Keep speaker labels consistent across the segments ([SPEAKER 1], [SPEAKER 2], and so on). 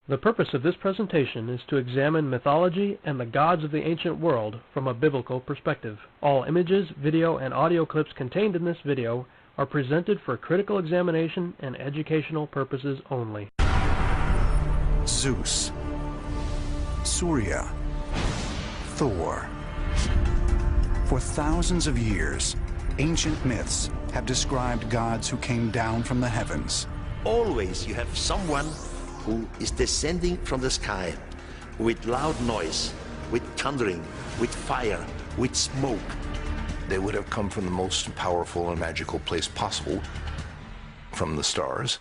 [SPEAKER 1] The purpose of this presentation is to examine mythology and the gods of the ancient world from a biblical perspective. All images, video, and audio clips contained in this video are presented for critical examination and educational purposes only.
[SPEAKER 2] Zeus, Surya, Thor. For thousands of years, ancient myths have described gods who came down from the heavens.
[SPEAKER 3] Always you have someone who is descending from the sky with loud noise, with thundering, with fire, with smoke.
[SPEAKER 4] They would have come from the most powerful and magical place possible, from the stars.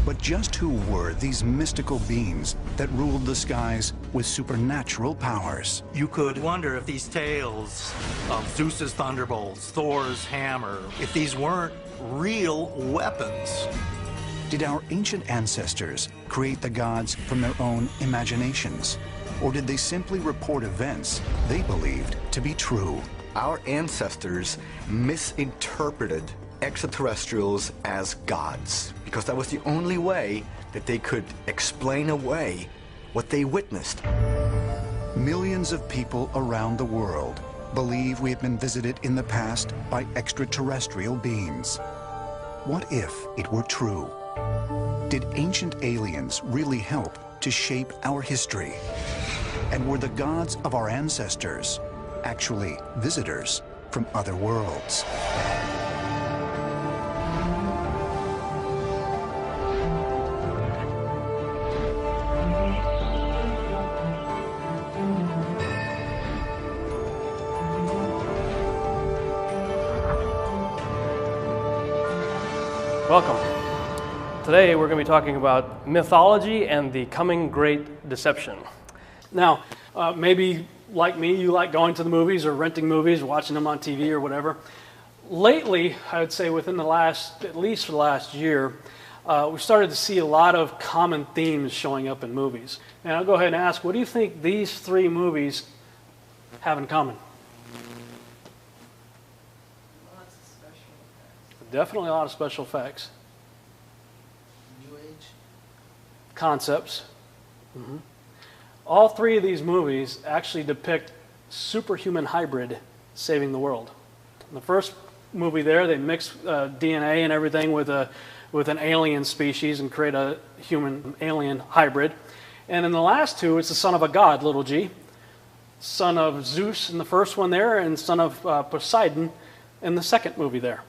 [SPEAKER 2] But just who were these mystical beings that ruled the skies with supernatural powers?
[SPEAKER 5] You could wonder if these tales of Zeus's thunderbolts, Thor's hammer, if these weren't real weapons.
[SPEAKER 2] Did our ancient ancestors create the gods from their own imaginations? Or did they simply report events they believed to be true?
[SPEAKER 6] Our ancestors misinterpreted extraterrestrials as gods because that was the only way that they could explain away what they witnessed.
[SPEAKER 2] Millions of people around the world believe we have been visited in the past by extraterrestrial beings. What if it were true? Did ancient aliens really help to shape our history? And were the gods of our ancestors actually visitors from other worlds?
[SPEAKER 1] Welcome. Today we're going to be talking about mythology and the coming great deception.
[SPEAKER 7] Now, maybe like me, you like going to the movies or renting movies, watching them on TV or whatever. Lately, I would say within the last, at least for the last year, we started to see a lot of common themes showing up in movies. And I'll go ahead and ask, what do you think these three movies have in common?
[SPEAKER 8] Lots of special effects.
[SPEAKER 7] Definitely a lot of special effects.
[SPEAKER 8] New Age.
[SPEAKER 7] Concepts. Mm-hmm. All three of these movies actually depict superhuman hybrid saving the world. In the first movie there, they mix DNA and everything with an alien species and create a human-alien hybrid. And in the last two, it's the son of a god, little g. Son of Zeus in the first one there, and son of Poseidon in the second movie there.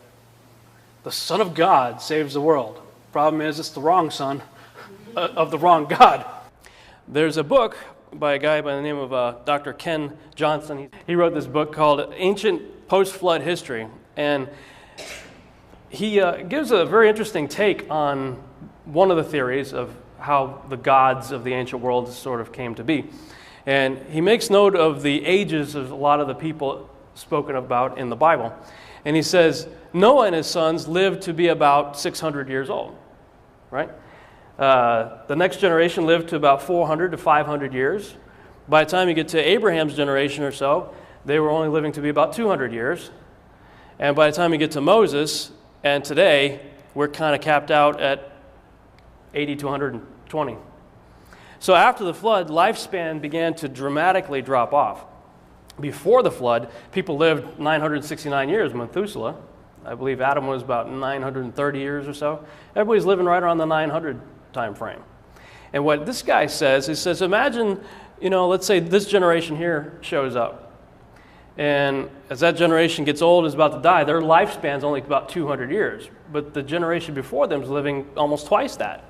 [SPEAKER 7] The son of God saves the world. Problem is, it's the wrong son of the wrong god. There's a book by a guy by the name of Dr. Ken Johnson. He wrote this book called Ancient Post-Flood History, and he gives a very interesting take on one of the theories of how the gods of the ancient world sort of came to be. And he makes note of the ages of a lot of the people spoken about in the Bible. And he says, Noah and his sons lived to be about 600 years old, right? The next generation lived to about 400 to 500 years. By the time you get to Abraham's generation or so, they were only living to be about 200 years. And by the time you get to Moses, and today, we're kind of capped out at 80 to 120. So after the flood, lifespan began to dramatically drop off. Before the flood, people lived 969 years, Methuselah. I believe Adam was about 930 years or so. Everybody's living right around the 900 time frame. And what this guy says, he says, imagine, let's say this generation here shows up. And as that generation gets old and is about to die, their lifespan's only about 200 years. But the generation before them is living almost twice that.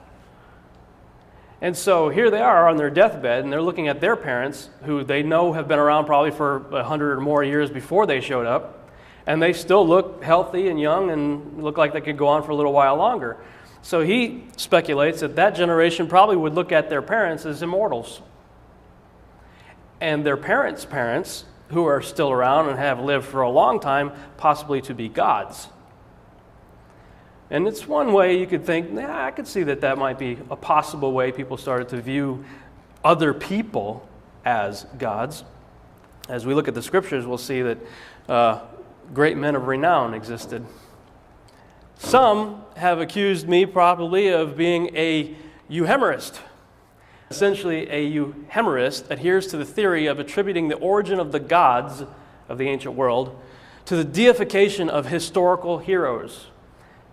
[SPEAKER 7] And so here they are on their deathbed, and they're looking at their parents, who they know have been around probably for 100 or more years before they showed up. And they still look healthy and young and look like they could go on for a little while longer. So he speculates that that generation probably would look at their parents as immortals. And their parents' parents, who are still around and have lived for a long time, possibly to be gods. And it's one way you could think, I could see that might be a possible way people started to view other people as gods. As we look at the scriptures, we'll see that great men of renown existed. Some have accused me probably of being a euhemerist. Essentially, a euhemerist adheres to the theory of attributing the origin of the gods of the ancient world to the deification of historical heroes.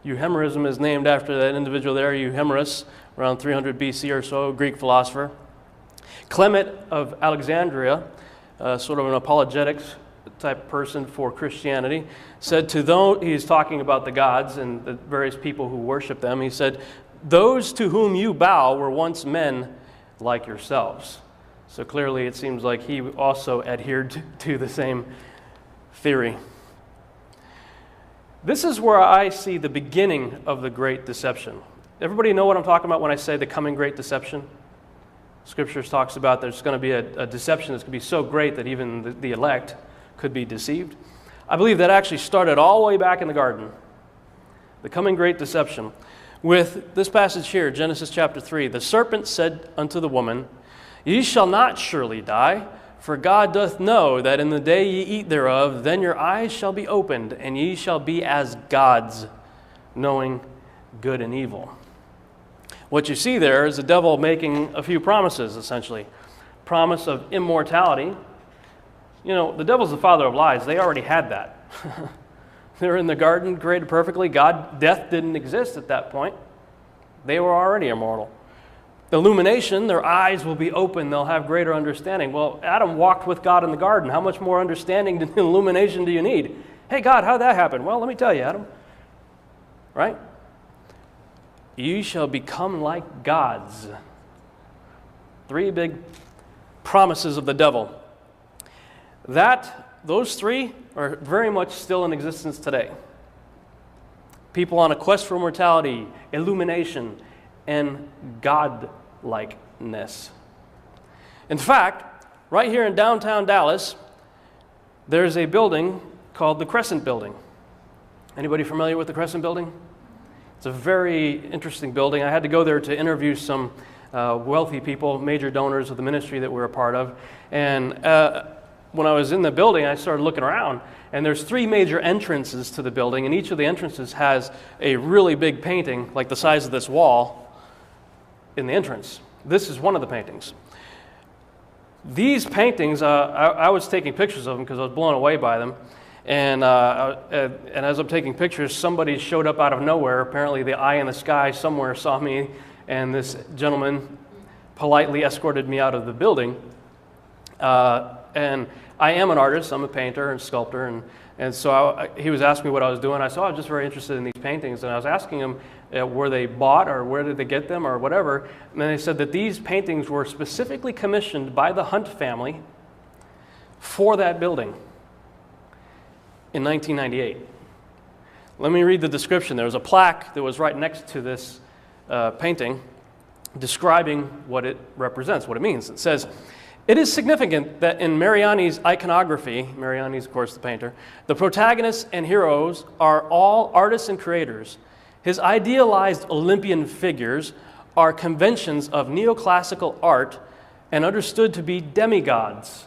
[SPEAKER 7] Euhemerism is named after that individual there, Euhemerus, around 300 BC or so, Greek philosopher. Clement of Alexandria, sort of an apologetics type person for Christianity, said to those, he's talking about the gods and the various people who worship them, he said, "Those to whom you bow were once men like yourselves." So clearly it seems like he also adhered to the same theory. This is where I see the beginning of the Great Deception. Everybody know what I'm talking about when I say the coming Great Deception? Scriptures talks about there's going to be a deception that's going to be so great that even the elect could be deceived. I believe that actually started all the way back in the garden. The coming Great Deception. With this passage here, Genesis chapter 3, "The serpent said unto the woman, Ye shall not surely die, for God doth know that in the day ye eat thereof, then your eyes shall be opened, and ye shall be as gods, knowing good and evil." What you see there is the devil making a few promises, essentially. Promise of immortality. You know, the devil's the father of lies. They already had that. They're in the garden, created perfectly. Death didn't exist at that point. They were already immortal. Illumination, their eyes will be open. They'll have greater understanding. Well, Adam walked with God in the garden. How much more understanding and illumination do you need? Hey, God, how'd that happen? Well, let me tell you, Adam. Right? "You shall become like gods." 3 big promises of the devil. Those 3 are very much still in existence today. People on a quest for immortality, illumination, and godlikeness. In fact, right here in downtown Dallas, there's a building called the Crescent Building. Anybody familiar with the Crescent Building? It's a very interesting building. I had to go there to interview some wealthy people, major donors of the ministry that we're a part of. And when I was in the building, I started looking around, and there's 3 major entrances to the building, and each of the entrances has a really big painting, like the size of this wall, in the entrance. This is one of the paintings. These paintings, I was taking pictures of them because I was blown away by them. And as I'm taking pictures, somebody showed up out of nowhere. Apparently the eye in the sky somewhere saw me, and this gentleman politely escorted me out of the building. And I am an artist. I'm a painter and sculptor. And so he was asking me what I was doing. I said, I was just very interested in these paintings. And I was asking him, were they bought or where did they get them or whatever? And then they said that these paintings were specifically commissioned by the Hunt family for that building in 1998. Let me read the description. There was a plaque that was right next to this painting describing what it represents, what it means. It says, "It is significant that in Mariani's iconography," Mariani's, of course, the painter, "the protagonists and heroes are all artists and creators. His idealized Olympian figures are conventions of neoclassical art and understood to be demigods.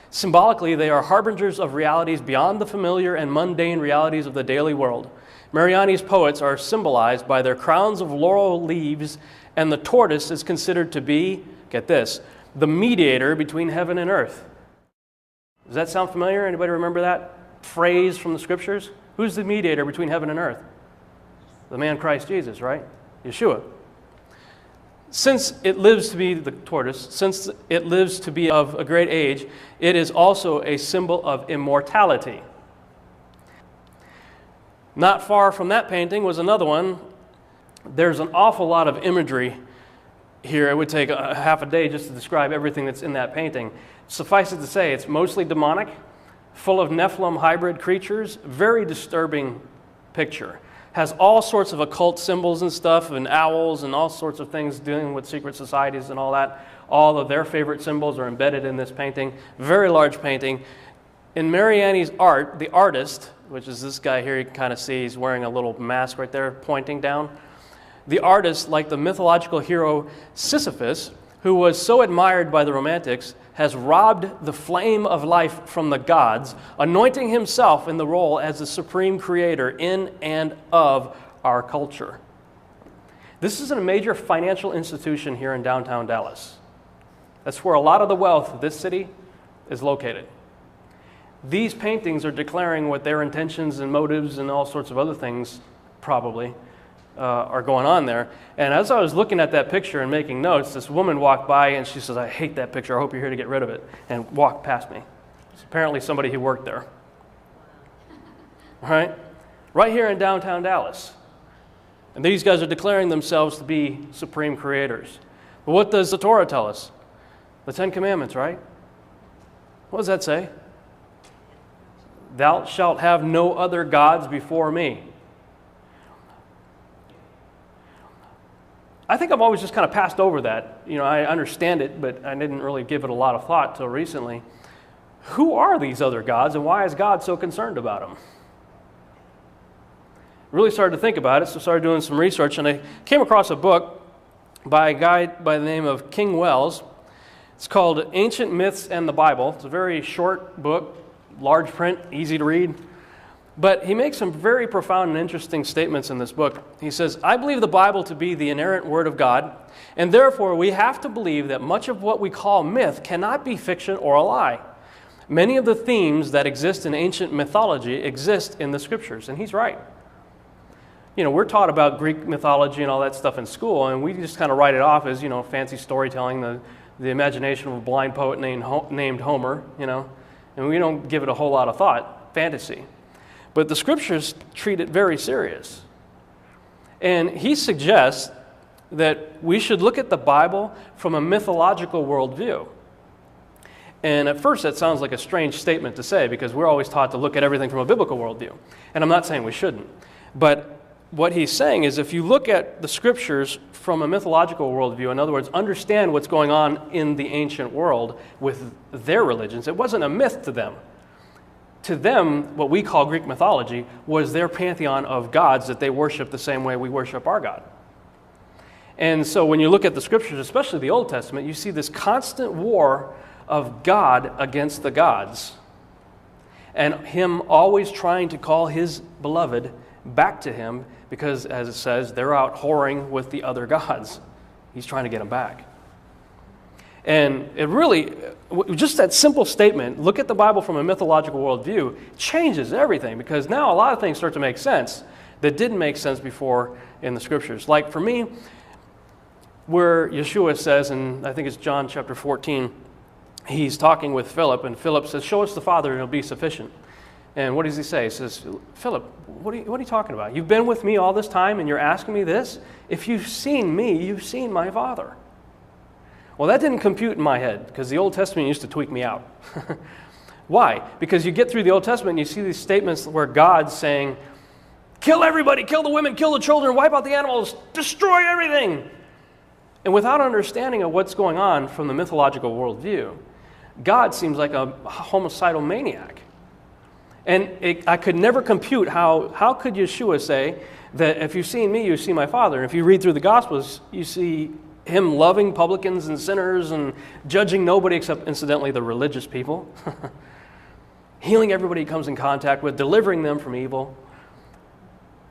[SPEAKER 7] Symbolically, they are harbingers of realities beyond the familiar and mundane realities of the daily world. Mariani's poets are symbolized by their crowns of laurel leaves, and the tortoise is considered to be," get this, "the mediator between heaven and earth." Does that sound familiar? Anybody remember that phrase from the scriptures? Who's the mediator between heaven and earth? The man Christ Jesus, right? Yeshua. Since it lives to be the tortoise, since it lives to be of a great age, it is also a symbol of immortality. Not far from that painting was another one. There's an awful lot of imagery here. It would take a half a day just to describe everything that's in that painting. Suffice it to say, it's mostly demonic, full of Nephilim hybrid creatures, very disturbing picture. Has all sorts of occult symbols and stuff, and owls and all sorts of things dealing with secret societies and all that. All of their favorite symbols are embedded in this painting. Very large painting. In Mariani's art, the artist, which is this guy here, you can kind of see he's wearing a little mask right there pointing down. The artist, like the mythological hero Sisyphus, who was so admired by the Romantics, has robbed the flame of life from the gods, anointing himself in the role as the supreme creator in and of our culture. This is a major financial institution here in downtown Dallas. That's where a lot of the wealth of this city is located. These paintings are declaring what their intentions and motives and all sorts of other things probably are going on there. And as I was looking at that picture and making notes, this woman walked by and she says, "I hate that picture. I hope you're here to get rid of it," and walked past me. It's apparently somebody who worked there. All right? Right here in downtown Dallas. And these guys are declaring themselves to be supreme creators. But what does the Torah tell us? The Ten Commandments, right? What does that say? Thou shalt have no other gods before me. I think I've always just kind of passed over that. You know, I understand it, but I didn't really give it a lot of thought till recently. Who are these other gods, and why is God so concerned about them? Really started to think about it, so started doing some research, and I came across a book by a guy by the name of King Wells. It's called Ancient Myths and the Bible. It's a very short book, large print, easy to read. But he makes some very profound and interesting statements in this book. He says, "I believe the Bible to be the inerrant word of God, and therefore we have to believe that much of what we call myth cannot be fiction or a lie. Many of the themes that exist in ancient mythology exist in the scriptures." And he's right. You know, we're taught about Greek mythology and all that stuff in school, and we just kind of write it off as, you know, fancy storytelling, the imagination of a blind poet named Homer, you know, and we don't give it a whole lot of thought, fantasy. But the scriptures treat it very serious. And he suggests that we should look at the Bible from a mythological worldview. And at first that sounds like a strange statement to say, because we're always taught to look at everything from a biblical worldview. And I'm not saying we shouldn't. But what he's saying is if you look at the scriptures from a mythological worldview, in other words, understand what's going on in the ancient world with their religions, it wasn't a myth to them. To them, what we call Greek mythology was their pantheon of gods that they worship the same way we worship our God. And so when you look at the scriptures, especially the Old Testament, you see this constant war of God against the gods, and him always trying to call his beloved back to him because, as it says, they're out whoring with the other gods. He's trying to get them back. And it really, just that simple statement, look at the Bible from a mythological worldview, changes everything, because now a lot of things start to make sense that didn't make sense before in the scriptures. Like for me, where Yeshua says, and I think it's John chapter 14, he's talking with Philip, and Philip says, "Show us the Father and it'll be sufficient." And what does he say? He says, "Philip, what are you talking about? You've been with me all this time and you're asking me this? If you've seen me, you've seen my Father." Well, that didn't compute in my head, because the Old Testament used to tweak me out. Why? Because you get through the Old Testament and you see these statements where God's saying, "Kill everybody, kill the women, kill the children, wipe out the animals, destroy everything." And without understanding of what's going on from the mythological worldview, God seems like a homicidal maniac. And I could never compute how could Yeshua say that if you've seen me, you see my Father. And if you read through the Gospels, you see him loving publicans and sinners and judging nobody except, incidentally, the religious people. Healing everybody he comes in contact with, delivering them from evil.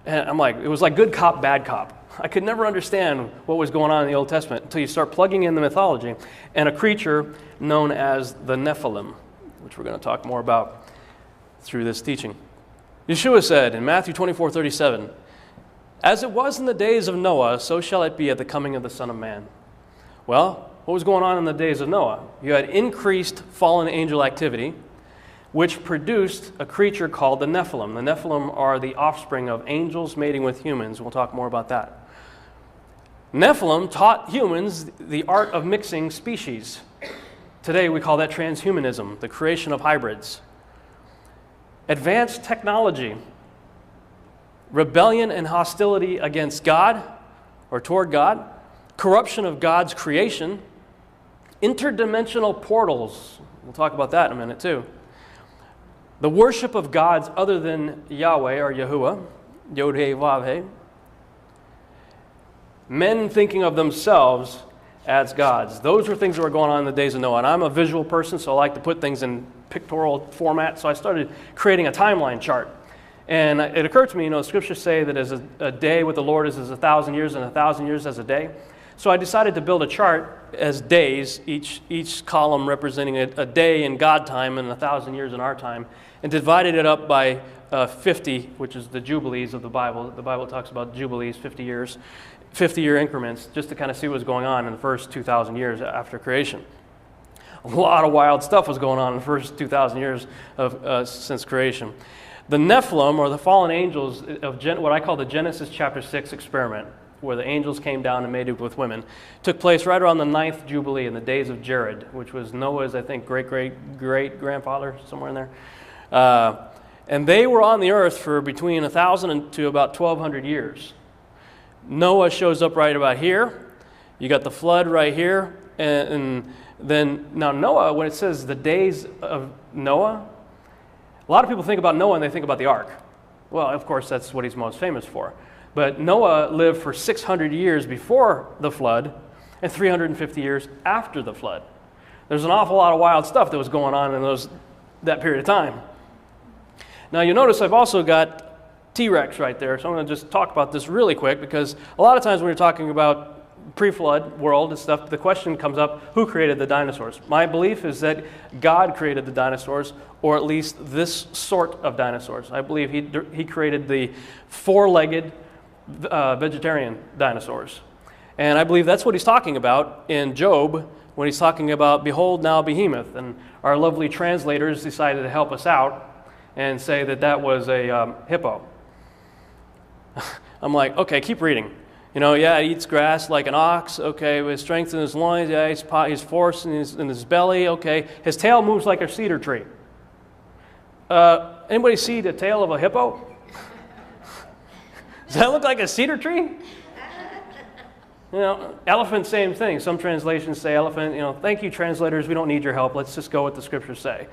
[SPEAKER 7] And I'm like, it was like good cop, bad cop. I could never understand what was going on in the Old Testament until you start plugging in the mythology and a creature known as the Nephilim, which we're going to talk more about through this teaching. Yeshua said in Matthew 24:37, "As it was in the days of Noah, so shall it be at the coming of the Son of Man." Well, what was going on in the days of Noah? You had increased fallen angel activity, which produced a creature called the Nephilim. The Nephilim are the offspring of angels mating with humans. We'll talk more about that. Nephilim taught humans the art of mixing species. Today we call that transhumanism, the creation of hybrids. Advanced technology, rebellion and hostility against God or toward God, corruption of God's creation, interdimensional portals. We'll talk about that in a minute too. The worship of gods other than Yahweh or Yahuwah, Yod-Heh-Vav-Heh. Men thinking of themselves as gods. Those were things that were going on in the days of Noah. And I'm a visual person, so I like to put things in pictorial format. So I started creating a timeline chart. And it occurred to me, scriptures say that as a day with the Lord is as 1,000 years, and 1,000 years as a day. So I decided to build a chart as days, each column representing a day in God time and 1,000 years in our time, and divided it up by 50, which is the Jubilees of the Bible. The Bible talks about Jubilees, 50 years, 50-year increments, just to kind of see what was going on in the first 2,000 years after creation. A lot of wild stuff was going on in the first 2,000 years since creation. The Nephilim, or the fallen angels, of what I call the Genesis chapter 6 experiment, where the angels came down and mated with women, took place right around the 9th Jubilee in the days of Jared, which was Noah's, I think, great-great-great-grandfather, somewhere in there. And they were on the earth for between 1,000 to about 1,200 years. Noah shows up right about here. You got the flood right here. And then, now Noah, when it says the days of Noah, a lot of people think about Noah and they think about the ark. Well, of course, that's what he's most famous for. But Noah lived for 600 years before the flood and 350 years after the flood. There's an awful lot of wild stuff that was going on in that period of time. Now you notice I've also got T-Rex right there, so I'm going to just talk about this really quick, because a lot of times when you're talking about pre-flood world and stuff, the question comes up, who created the dinosaurs? My belief is that God created the dinosaurs, or at least this sort of dinosaurs. I believe he created the four-legged vegetarian dinosaurs. And I believe that's what he's talking about in Job when he's talking about, behold now behemoth. And our lovely translators decided to help us out and say that was a hippo. I'm like, okay, keep reading. Yeah, he eats grass like an ox. Okay, with strength in his loins. Yeah, he's force in his belly. Okay, his tail moves like a cedar tree. Anybody see the tail of a hippo? Does that look like a cedar tree? Elephant, same thing. Some translations say elephant. Thank you, translators. We don't need your help. Let's just go what the scriptures say.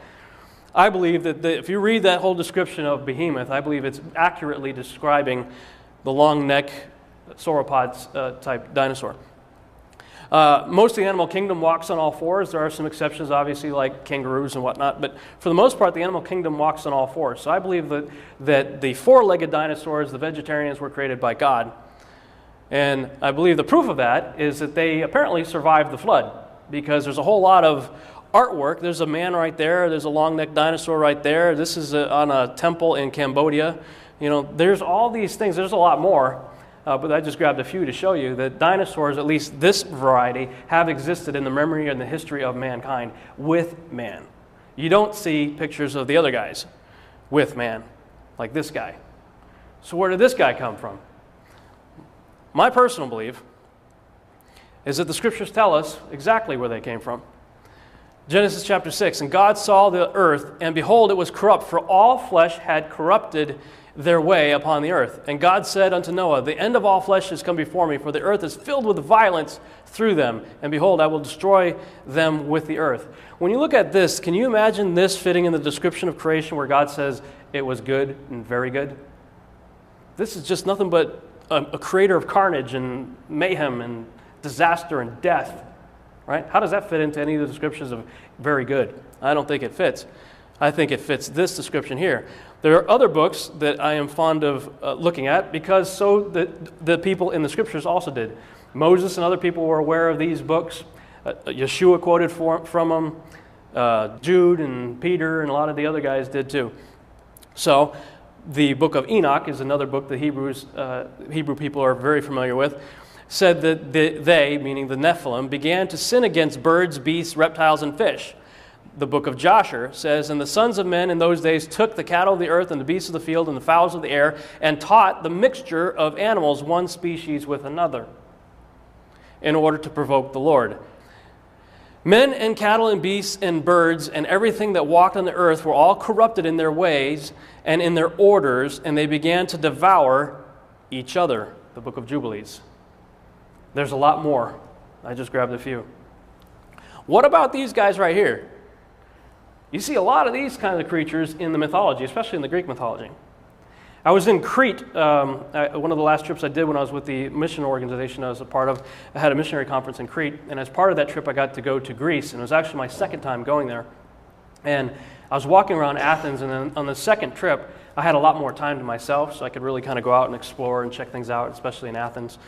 [SPEAKER 7] I believe that if you read that whole description of behemoth, I believe it's accurately describing the long neck sauropod type dinosaur. Most of the animal kingdom walks on all fours. There are some exceptions, obviously, like kangaroos and whatnot, but for the most part, the animal kingdom walks on all fours. So I believe that the four-legged dinosaurs, the vegetarians, were created by God. And I believe the proof of that is that they apparently survived the flood, because there's a whole lot of artwork. There's a man right there. There's a long-necked dinosaur right there. This is on a temple in Cambodia. There's all these things. There's a lot more. But I just grabbed a few to show you that dinosaurs, at least this variety, have existed in the memory and the history of mankind with man. You don't see pictures of the other guys with man, like this guy. So where did this guy come from? My personal belief is that the scriptures tell us exactly where they came from. Genesis chapter 6, and God saw the earth, and behold, it was corrupt, for all flesh had corrupted their way upon the earth. And God said unto Noah, the end of all flesh is come before me, for the earth is filled with violence through them. And behold, I will destroy them with the earth. When you look at this, can you imagine this fitting in the description of creation where God says it was good and very good? This is just nothing but a creator of carnage and mayhem and disaster and death. Right? How does that fit into any of the descriptions of very good? I don't think it fits. I think it fits this description here. There are other books that I am fond of looking at, because so the people in the scriptures also did. Moses and other people were aware of these books. Yeshua quoted from them. Jude and Peter and a lot of the other guys did too. So the book of Enoch is another book the Hebrew people are very familiar with. Said that they, meaning the Nephilim, began to sin against birds, beasts, reptiles, and fish. The book of Joshua says, and the sons of men in those days took the cattle of the earth and the beasts of the field and the fowls of the air and taught the mixture of animals one species with another in order to provoke the Lord. Men and cattle and beasts and birds and everything that walked on the earth were all corrupted in their ways and in their orders, and they began to devour each other. The book of Jubilees. There's a lot more. I just grabbed a few. What about these guys right here? You see a lot of these kinds of creatures in the mythology, especially in the Greek mythology. I was in Crete, one of the last trips I did when I was with the mission organization I was a part of. I had a missionary conference in Crete, and as part of that trip I got to go to Greece, and it was actually my second time going there. And I was walking around Athens, and then on the second trip I had a lot more time to myself, so I could really kind of go out and explore and check things out, especially in Athens.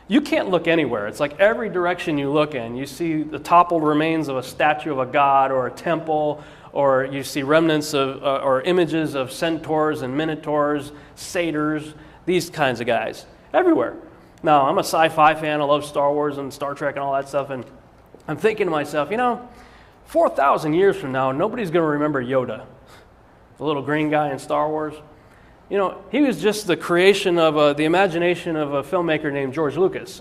[SPEAKER 7] You can't look anywhere. It's like every direction you look in, you see the toppled remains of a statue of a god or a temple, or you see remnants of, or images of centaurs and minotaurs, satyrs, these kinds of guys, everywhere. Now, I'm a sci-fi fan. I love Star Wars and Star Trek and all that stuff, and I'm thinking to myself, 4,000 years from now, nobody's going to remember Yoda, the little green guy in Star Wars. He was just the creation of the imagination of a filmmaker named George Lucas,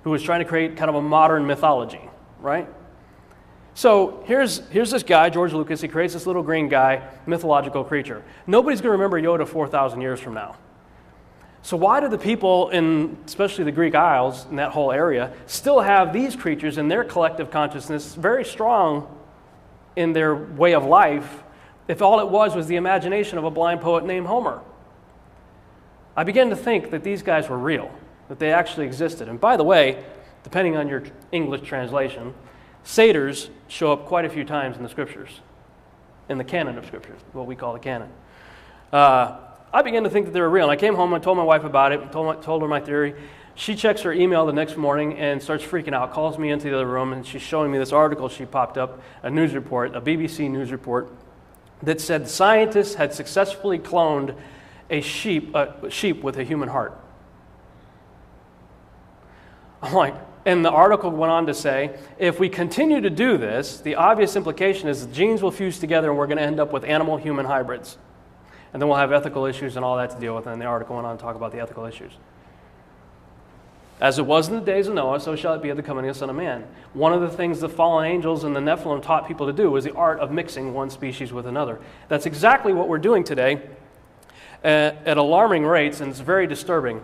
[SPEAKER 7] who was trying to create kind of a modern mythology, right? So here's this guy, George Lucas. He creates this little green guy, mythological creature. Nobody's going to remember Yoda 4,000 years from now. So why do the people in, especially the Greek Isles, in that whole area, still have these creatures in their collective consciousness very strong in their way of life, if all it was the imagination of a blind poet named Homer? I began to think that these guys were real, that they actually existed. And by the way, depending on your English translation, satyrs show up quite a few times in the scriptures, in the canon of scriptures, what we call the canon. I began to think that they were real. And I came home and told my wife about it, told her my theory. She checks her email the next morning and starts freaking out, calls me into the other room, and she's showing me this article she popped up, a news report, a BBC news report, that said scientists had successfully cloned a sheep with a human heart. I'm like, and the article went on to say, if we continue to do this, the obvious implication is the genes will fuse together and we're going to end up with animal-human hybrids. And then we'll have ethical issues and all that to deal with. And the article went on to talk about the ethical issues. As it was in the days of Noah, so shall it be at the coming of the Son of Man. One of the things the fallen angels and the Nephilim taught people to do was the art of mixing one species with another. That's exactly what we're doing today at alarming rates, and it's very disturbing.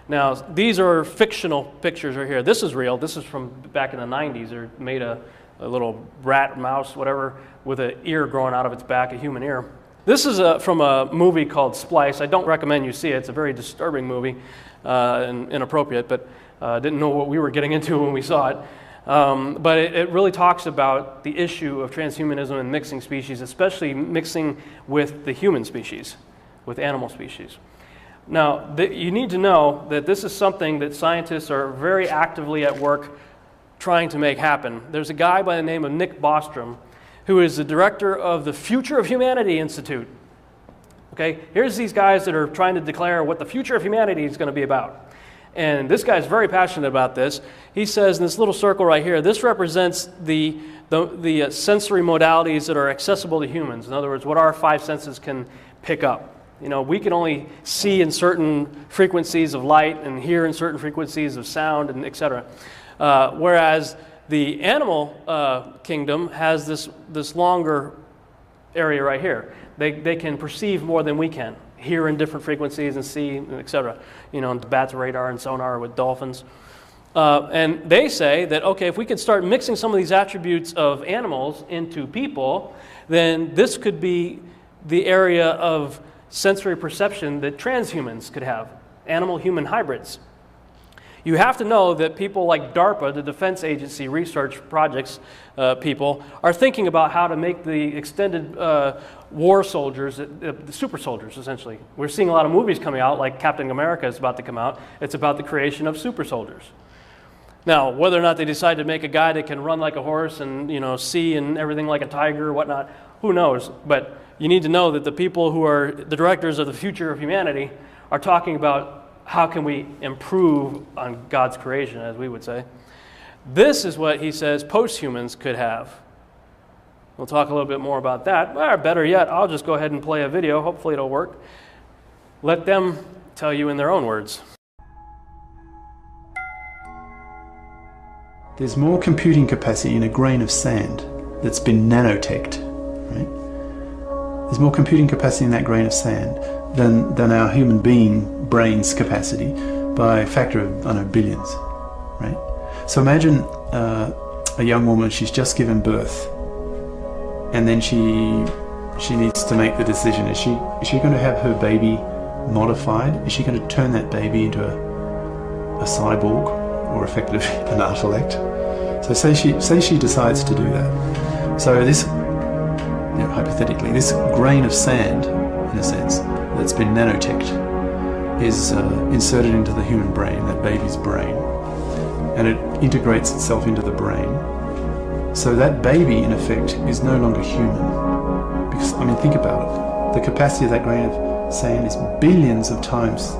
[SPEAKER 7] Now, these are fictional pictures right here. This is real. This is from back in the 90s. They made a little rat, mouse, whatever, with an ear growing out of its back, a human ear. This is from a movie called Splice. I don't recommend you see it. It's a very disturbing movie and inappropriate, but didn't know what we were getting into when we saw it. But it really talks about the issue of transhumanism and mixing species, especially mixing with the human species, with animal species. Now, you need to know that this is something that scientists are very actively at work trying to make happen. There's a guy by the name of Nick Bostrom, who is the director of the Future of Humanity Institute. Okay, here's these guys that are trying to declare what the future of humanity is going to be about. And this guy's very passionate about this. He says in this little circle right here, this represents the sensory modalities that are accessible to humans. In other words, what our five senses can pick up. We can only see in certain frequencies of light and hear in certain frequencies of sound, and etc. Whereas the animal kingdom has this longer area right here. They can perceive more than we can, hear in different frequencies and see, etc. Bats radar and sonar with dolphins. And they say that, okay, if we could start mixing some of these attributes of animals into people, then this could be the area of sensory perception that transhumans could have, animal-human hybrids. You have to know that people like DARPA, the Defense Agency research projects people, are thinking about how to make the extended war soldiers, the super soldiers, essentially. We're seeing a lot of movies coming out, like Captain America is about to come out. It's about the creation of super soldiers. Now, whether or not they decide to make a guy that can run like a horse and see and everything like a tiger or whatnot, who knows? But you need to know that the people who are the directors of the future of humanity are talking about how can we improve on God's creation, as we would say. This is what he says post-humans could have. We'll talk a little bit more about that. Or better yet, I'll just go ahead and play a video. Hopefully it'll work. Let them tell you in their own words.
[SPEAKER 9] There's more computing capacity in a grain of sand that's been nanoteched, right? There's more computing capacity in that grain of sand than our human being brain's capacity by a factor of, I don't know, billions, right? So imagine a young woman, she's just given birth, and then she needs to make the decision. Is she going to have her baby modified? Is she going to turn that baby into a cyborg, or effectively an artellect? So say she decides to do that. So this, hypothetically, this grain of sand, in a sense, that's been nanoteched, is inserted into the human brain, that baby's brain. and it integrates itself into the brain. So that baby, in effect, is no longer human. Because, I mean, think about it. The capacity of that grain of sand is billions of times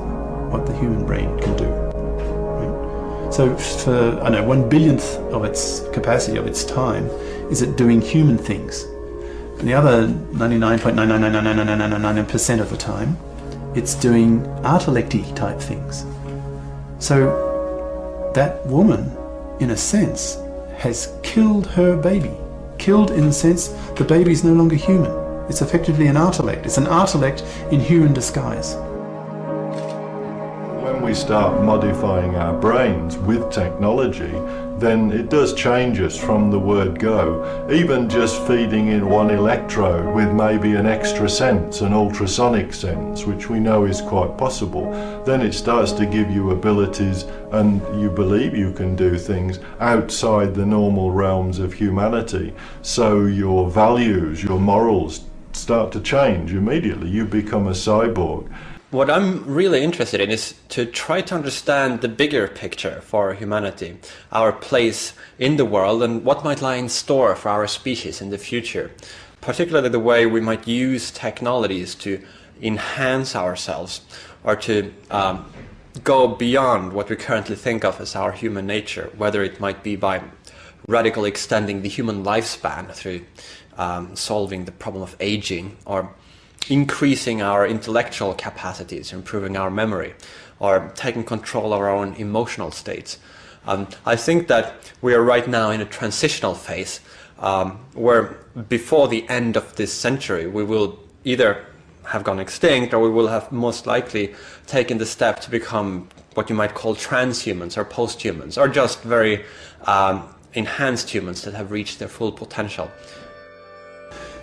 [SPEAKER 9] what the human brain can do. Right? So for, I don't know, 1/1000th of its capacity, of its time, is it doing human things. And the other 99.9999999% of the time, it's doing artelecty type things. So that woman, in a sense, has killed her baby. Killed in the sense the baby is no longer human. It's effectively an artelect. It's an artelect in human disguise.
[SPEAKER 10] When we start modifying our brains with technology, then it does change us from the word go. Even just feeding in one electrode with maybe an extra sense, an ultrasonic sense, which we know is quite possible, then it starts to give you abilities and you believe you can do things outside the normal realms of humanity. So your values, your morals start to change immediately. You become a cyborg.
[SPEAKER 11] What I'm really interested in is to try to understand the bigger picture for humanity, our place in the world and what might lie in store for our species in the future, particularly the way we might use technologies to enhance ourselves or to go beyond what we currently think of as our human nature, whether it might be by radically extending the human lifespan through solving the problem of aging, or increasing our intellectual capacities, improving our memory, or taking control of our own emotional states. I think that we are right now in a transitional phase where before the end of this century we will either have gone extinct or we will have most likely taken the step to become what you might call transhumans or posthumans, or just very enhanced humans that have reached their full potential.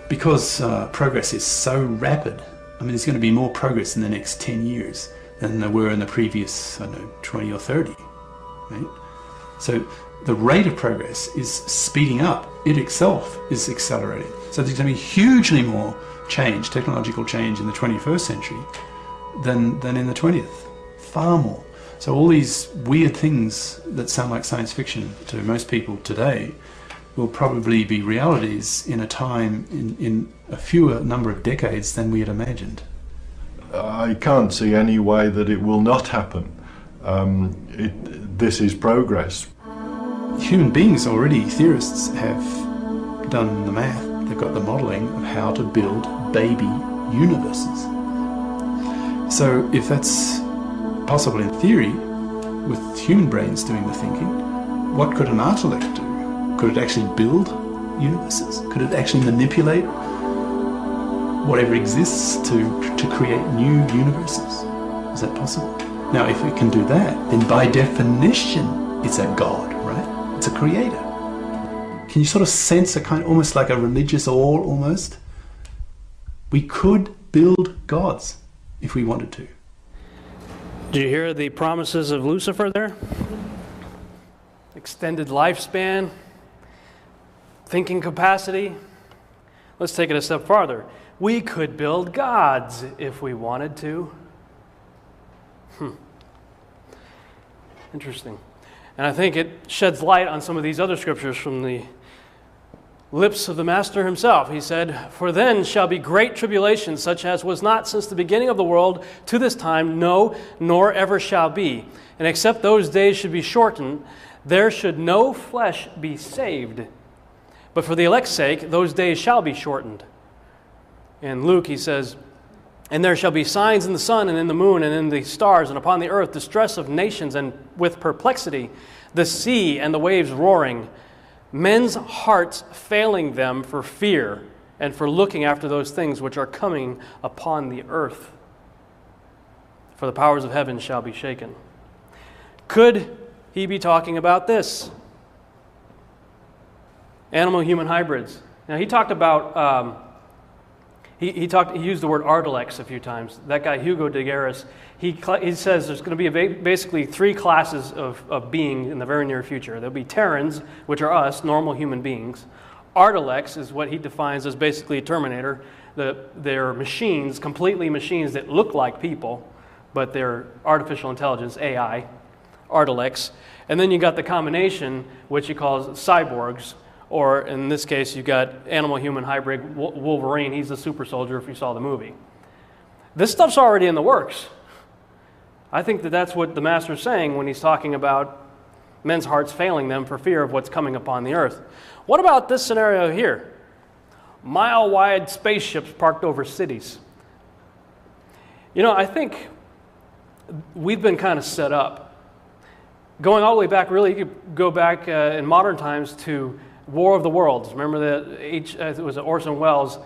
[SPEAKER 9] Because progress is so rapid, I mean, there's going to be more progress in the next 10 years than there were in the previous, I don't know, 20 or 30, right? So the rate of progress is speeding up. It itself is accelerating. So there's going to be hugely more change, technological change in the 21st century than in the 20th. Far more. So all these weird things that sound like science fiction to most people today will probably be realities in a time, in a fewer number of decades than we had imagined.
[SPEAKER 10] I can't see any way that it will not happen. This is progress.
[SPEAKER 9] Human beings already, theorists, have done the math. They've got the modelling of how to build baby universes. So if that's possible in theory, with human brains doing the thinking, what could an artelect do? Could it actually build universes? Could it actually manipulate whatever exists to create new universes? Is that possible? Now, if it can do that, then by definition, it's a god, right? It's a creator. Can you sort of sense a kind of almost like a religious awe, almost? We could build gods if we wanted to.
[SPEAKER 7] Did you hear the promises of Lucifer there? Extended lifespan, thinking capacity. Let's take it a step farther. We could build gods if we wanted to. Interesting. And I think it sheds light on some of these other scriptures from the lips of the Master himself. He said, "For then shall be great tribulation, such as was not since the beginning of the world to this time, no, nor ever shall be. And except those days should be shortened, there should no flesh be saved. But for the elect's sake, those days shall be shortened." In Luke, he says, "And there shall be signs in the sun and in the moon and in the stars and upon the earth, distress of nations and with perplexity, the sea and the waves roaring, men's hearts failing them for fear and for looking after those things which are coming upon the earth. For the powers of heaven shall be shaken." Could he be talking about this? Animal-human hybrids. Now he talked about, he used the word artelex a few times. That guy Hugo de Garis, he says there's going to be basically three classes of being in the very near future. There'll be Terrans, which are us, normal human beings. Artelex is what he defines as basically a Terminator. They're machines, completely machines that look like people, but they're artificial intelligence, AI. Artilex. And then you got the combination, which he calls cyborgs, or in this case, you got animal-human hybrid Wolverine. He's the super soldier if you saw the movie. This stuff's already in the works. I think that that's what the Master's saying when he's talking about men's hearts failing them for fear of what's coming upon the earth. What about this scenario here? Mile-wide spaceships parked over cities. You know, I think we've been kind of set up. Going all the way back, really, you could go back in modern times to War of the Worlds. Remember that it was Orson Welles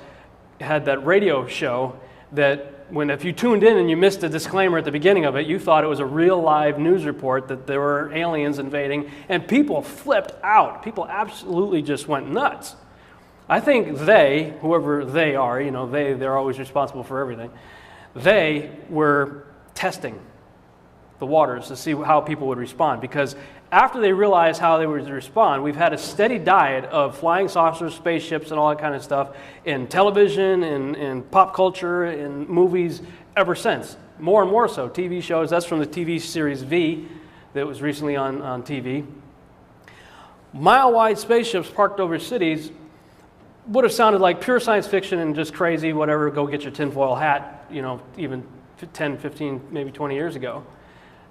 [SPEAKER 7] had that radio show that if you tuned in and you missed a disclaimer at the beginning of it, you thought it was a real live news report that there were aliens invading, and people flipped out. People absolutely just went nuts. I think they, whoever they are, you know, they're always responsible for everything, they were testing the waters to see how people would respond, because after they realized how they would respond, we've had a steady diet of flying saucers, spaceships, and all that kind of stuff in television, in pop culture, in movies ever since. More and more so. TV shows, that's from the TV series V that was recently on TV. Mile-wide spaceships parked over cities would have sounded like pure science fiction and just crazy, whatever, go get your tinfoil hat, you know, even 10, 15, maybe 20 years ago.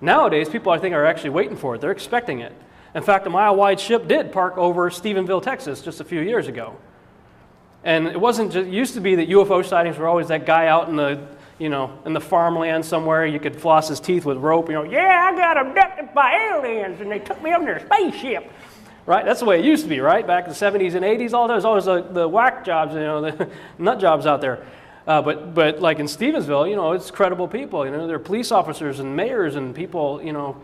[SPEAKER 7] Nowadays, people, I think, are actually waiting for it. They're expecting it. In fact, a mile-wide ship did park over Stephenville, Texas, just a few years ago. And it wasn't just, it used to be that UFO sightings were always that guy out in the, you know, in the farmland somewhere. You could floss his teeth with rope, you know, yeah, I got abducted by aliens, and they took me on their spaceship. Right? That's the way it used to be, right? Back in the 70s and 80s, all those, always the whack jobs, you know, the nut jobs out there. But like in Stevensville, you know, it's credible people. You know, there are police officers and mayors and people, you know,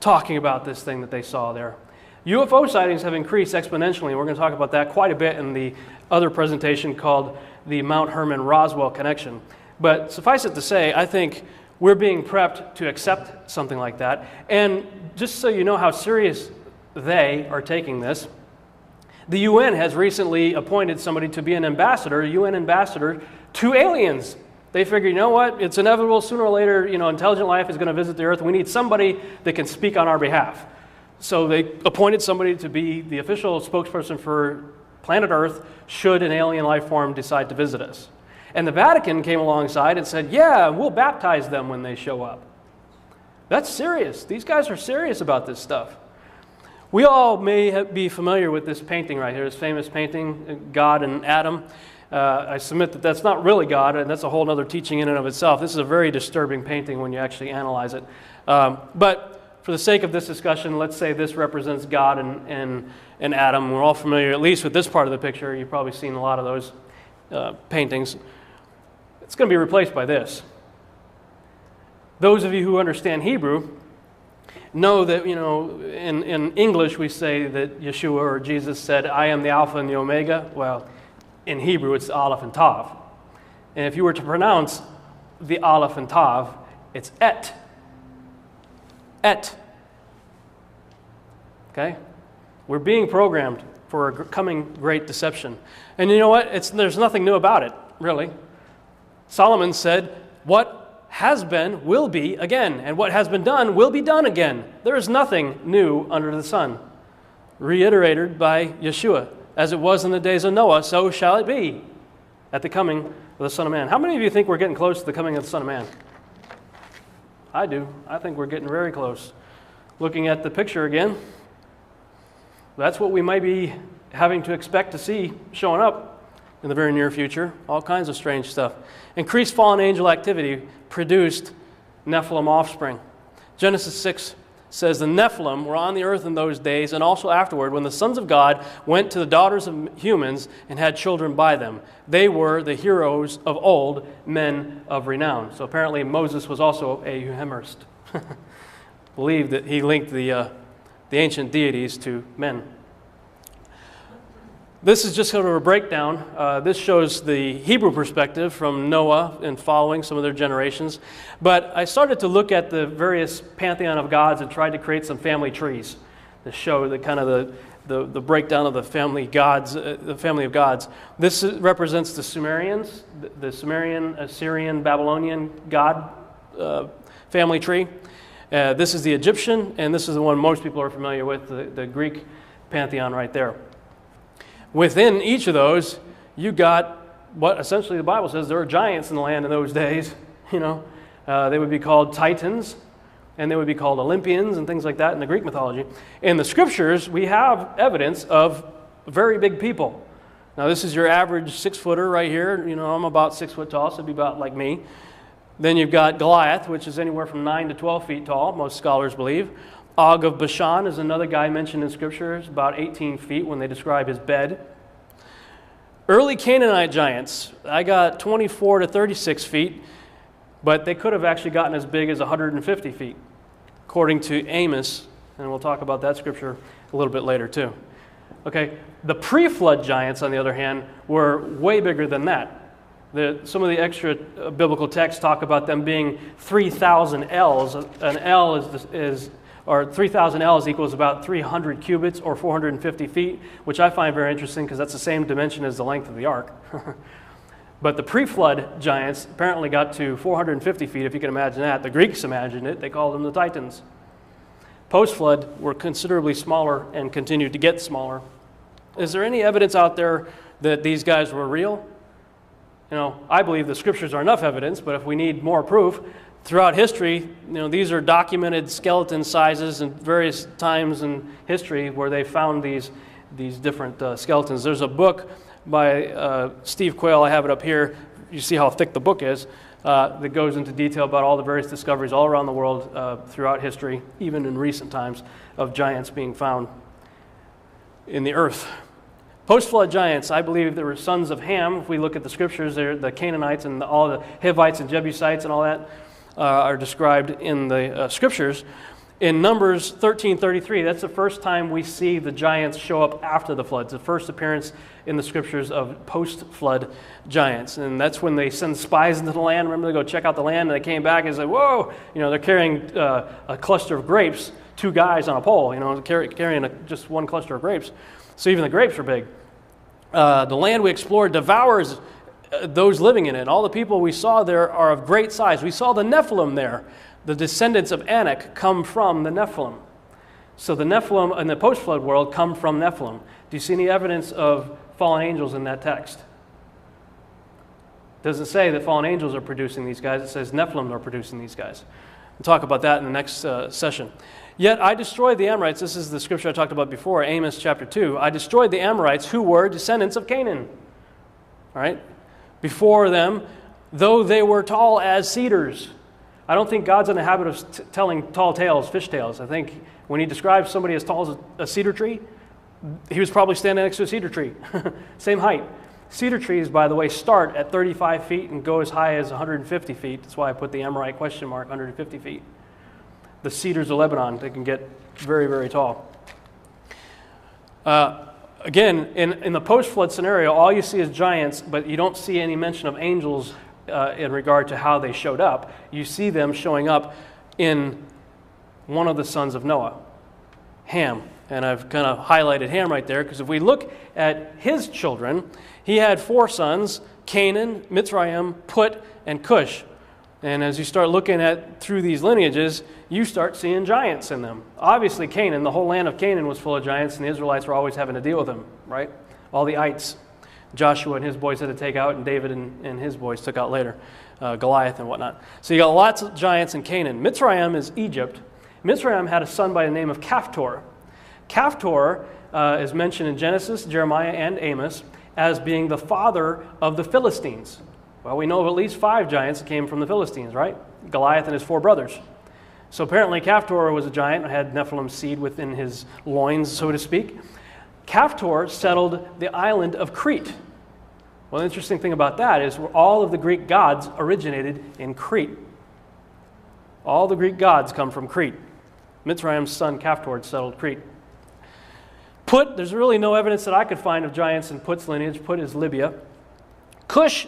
[SPEAKER 7] talking about this thing that they saw there. UFO sightings have increased exponentially. We're going to talk about that quite a bit in the other presentation called the Mount Herman-Roswell connection. But suffice it to say, I think we're being prepped to accept something like that. And just so you know how serious they are taking this, the UN has recently appointed somebody to be an ambassador, a UN ambassador, to aliens. They figure, you know what, it's inevitable, sooner or later, you know, intelligent life is going to visit the Earth. We need somebody that can speak on our behalf. So they appointed somebody to be the official spokesperson for planet Earth should an alien life form decide to visit us. And the Vatican came alongside and said, yeah, we'll baptize them when they show up. That's serious. These guys are serious about this stuff. We all may be familiar with this painting right here, this famous painting, God and Adam. I submit that that's not really God, and that's a whole other teaching in and of itself. This is a very disturbing painting when you actually analyze it. But for the sake of this discussion, let's say this represents God and Adam. We're all familiar, at least with this part of the picture. You've probably seen a lot of those paintings. It's going to be replaced by this. Those of you who understand Hebrew know that, you know, in English we say that Yeshua or Jesus said, I am the Alpha and the Omega. Well, in Hebrew it's Aleph and Tav. And if you were to pronounce the Aleph and Tav, it's Et. Et. Okay? We're being programmed for a coming great deception. And you know what? There's nothing new about it, really. Solomon said, what has been will be again, and what has been done will be done again. There is nothing new under the sun. Reiterated by Yeshua, as it was in the days of Noah, so shall it be at the coming of the Son of Man. How many of you think we're getting close to the coming of the Son of Man? I do. I think we're getting very close. Looking at the picture again, that's what we might be having to expect to see showing up in the very near future. All kinds of strange stuff. Increased fallen angel activity produced Nephilim offspring. Genesis 6 says the Nephilim were on the earth in those days and also afterward when the sons of God went to the daughters of humans and had children by them. They were the heroes of old, men of renown. So apparently Moses was also a Euhemerist. Believed that he linked the ancient deities to men. This is just sort of a breakdown. This shows the Hebrew perspective from Noah and following some of their generations. But I started to look at the various pantheon of gods and tried to create some family trees to show the kind of the breakdown of the family gods, the family of gods. This represents the Sumerians, the Sumerian, Assyrian, Babylonian god family tree. This is the Egyptian, and this is the one most people are familiar with, the Greek pantheon right there. Within each of those, you got what essentially the Bible says there are giants in the land in those days. You know, they would be called Titans, and they would be called Olympians and things like that in the Greek mythology. In the scriptures, we have evidence of very big people. Now, this is your average 6-footer right here. You know, I'm about 6 foot tall, so it'd be about like me. Then you've got Goliath, which is anywhere from 9 to 12 feet tall, most scholars believe. Og of Bashan is another guy mentioned in scriptures, about 18 feet when they describe his bed. Early Canaanite giants, I got 24 to 36 feet, but they could have actually gotten as big as 150 feet, according to Amos, and we'll talk about that scripture a little bit later too. Okay, the pre-flood giants, on the other hand, were way bigger than that. Some of the extra biblical texts talk about them being 3,000 ells. An ell or 3,000 ells equals about 300 cubits or 450 feet, which I find very interesting because that's the same dimension as the length of the ark. But the pre-flood giants apparently got to 450 feet, if you can imagine that. The Greeks imagined it. They called them the Titans. Post-flood were considerably smaller and continued to get smaller. Is there any evidence out there that these guys were real? You know, I believe the scriptures are enough evidence, but if we need more proof, throughout history, you know, these are documented skeleton sizes in various times in history where they found these different skeletons. There's a book by Steve Quayle, I have it up here. You see how thick the book is, that goes into detail about all the various discoveries all around the world throughout history, even in recent times, of giants being found in the earth. Post-flood giants, I believe they were sons of Ham. If we look at the scriptures, they're the Canaanites and all the Hivites and Jebusites and all that are described in the scriptures. In Numbers 13:33, that's the first time we see the giants show up after the floods, the first appearance in the scriptures of post-flood giants. And that's when they send spies into the land. Remember, they go check out the land, and they came back and said, whoa, you know, they're carrying a cluster of grapes, 2 guys on a pole, you know, carrying just one cluster of grapes. So even the grapes are big. The land we explored devours those living in it. All the people we saw there are of great size. We saw the Nephilim there. The descendants of Anak come from the Nephilim. So the Nephilim in the post-flood world come from Nephilim. Do you see any evidence of fallen angels in that text? It doesn't say that fallen angels are producing these guys. It says Nephilim are producing these guys. We'll talk about that in the next session. Yet I destroyed the Amorites. This is the scripture I talked about before, Amos chapter 2. I destroyed the Amorites who were descendants of Canaan. All right? Before them, though they were tall as cedars. I don't think God's in the habit of telling tall tales, fish tales. I think when he describes somebody as tall as a cedar tree, he was probably standing next to a cedar tree. Same height. Cedar trees, by the way, start at 35 feet and go as high as 150 feet. That's why I put the Amorite question mark, 150 feet. The cedars of Lebanon, they can get very, very tall. Again, in the post-flood scenario, all you see is giants, but you don't see any mention of angels in regard to how they showed up. You see them showing up in one of the sons of Noah, Ham. And I've kind of highlighted Ham right there, because if we look at his children, he had 4 sons, Canaan, Mitzrayim, Put, and Cush. And as you start looking at through these lineages, you start seeing giants in them. Obviously, Canaan, the whole land of Canaan was full of giants, and the Israelites were always having to deal with them, right? All the ites. Joshua and his boys had to take out, and David and his boys took out later, Goliath and whatnot. So you got lots of giants in Canaan. Mitzrayim is Egypt. Mitzrayim had a son by the name of Caphtor. Caphtor is mentioned in Genesis, Jeremiah, and Amos as being the father of the Philistines. Well, we know of at least 5 giants that came from the Philistines, right? Goliath and his 4 brothers. So apparently Caphtor was a giant and had Nephilim seed within his loins, so to speak. Caphtor settled the island of Crete. Well, the interesting thing about that is all of the Greek gods originated in Crete. All the Greek gods come from Crete. Mitzrayim's son Caphtor settled Crete. Put, there's really no evidence that I could find of giants in Put's lineage. Put is Libya. Cush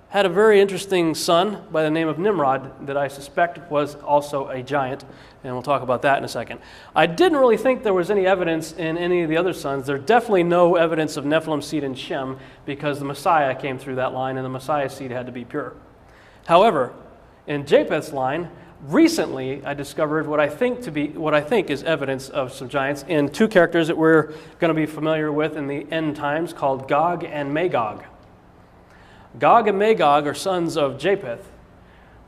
[SPEAKER 7] had a very interesting son by the name of Nimrod that I suspect was also a giant, and we'll talk about that in a second. I didn't really think there was any evidence in any of the other sons. There's definitely no evidence of Nephilim seed in Shem because the Messiah came through that line, and the Messiah seed had to be pure. However, in Japheth's line, Recently, I discovered what I think is evidence of some giants in two characters that we're going to be familiar with in the end times, called Gog and Magog. Gog and Magog are sons of Japheth.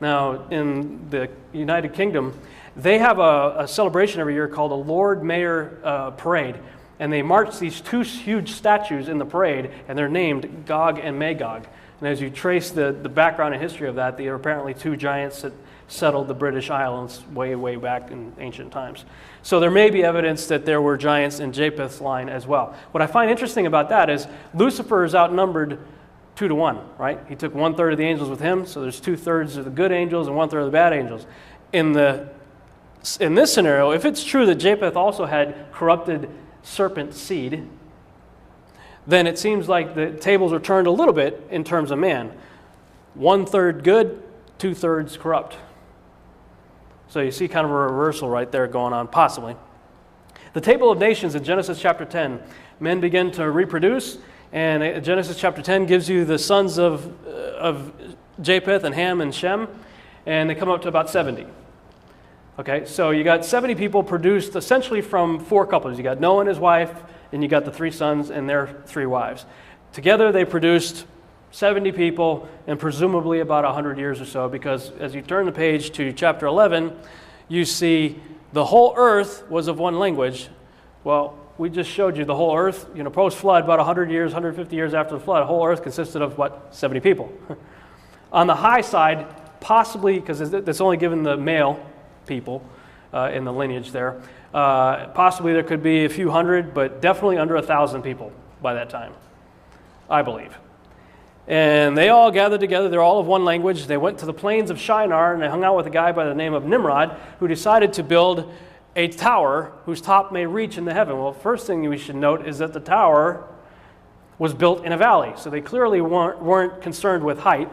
[SPEAKER 7] Now, in the United Kingdom, they have a celebration every year called a Lord Mayor Parade, and they march these two huge statues in the parade, and they're named Gog and Magog. And as you trace the background and history of that, they are apparently two giants that settled the British Islands way, way back in ancient times. So there may be evidence that there were giants in Japheth's line as well. What I find interesting about that is Lucifer is outnumbered 2-1, right? He took 1/3 of the angels with him, so there's 2/3 of the good angels and 1/3 of the bad angels. In this scenario, if it's true that Japheth also had corrupted serpent seed, then it seems like the tables are turned a little bit in terms of man. 1/3 good, 2/3 corrupt. So you see kind of a reversal right there going on, possibly. The table of nations in Genesis chapter 10, men begin to reproduce, and Genesis chapter 10 gives you the sons of Japheth and Ham and Shem, and they come up to about 70. Okay, so you got 70 people produced essentially from 4 couples. You got Noah and his wife, and you got the 3 sons and their 3 wives. Together they produced 70 people, and presumably about 100 years or so, because as you turn the page to chapter 11, you see the whole earth was of one language. Well, we just showed you the whole earth, post-flood, about 100 years, 150 years after the flood, the whole earth consisted of, 70 people. On the high side, possibly, because it's only given the male people in the lineage there, possibly there could be a few hundred, but definitely under 1,000 people by that time, I believe. And they all gathered together. They're all of one language. They went to the plains of Shinar, and they hung out with a guy by the name of Nimrod, who decided to build a tower whose top may reach into heaven. Well, first thing we should note is that the tower was built in a valley, so they clearly weren't concerned with height.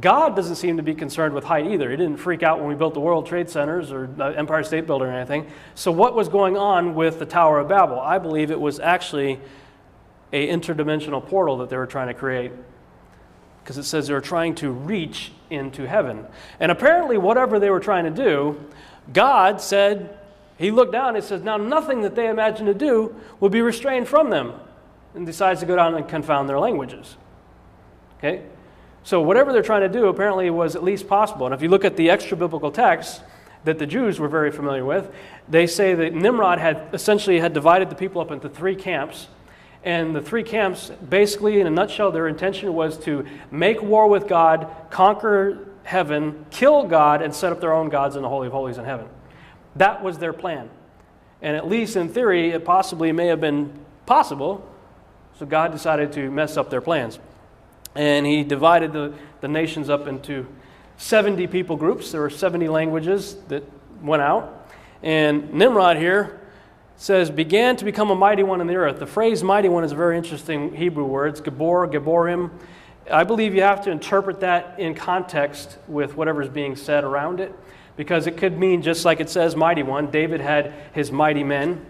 [SPEAKER 7] God doesn't seem to be concerned with height either. He didn't freak out when we built the World Trade Centers or Empire State Building or anything. So what was going on with the Tower of Babel? I believe it was actually an interdimensional portal that they were trying to create, because it says they were trying to reach into heaven. And apparently whatever they were trying to do, God said, he looked down and says, now nothing that they imagine to do will be restrained from them, and decides to go down and confound their languages. Okay? So whatever they're trying to do apparently was at least possible. And if you look at the extra-biblical texts that the Jews were very familiar with, they say that Nimrod had divided the people up into 3 camps. And the 3 camps, basically, in a nutshell, their intention was to make war with God, conquer heaven, kill God, and set up their own gods in the Holy of Holies in heaven. That was their plan. And at least in theory, it possibly may have been possible. So God decided to mess up their plans. And he divided the nations up into 70 people groups. There were 70 languages that went out. And Nimrod here says, began to become a mighty one in the earth. The phrase mighty one is a very interesting Hebrew word. It's Gabor, Gaborim. I believe you have to interpret that in context with whatever's being said around it, because it could mean, just like it says mighty one, David had his mighty men.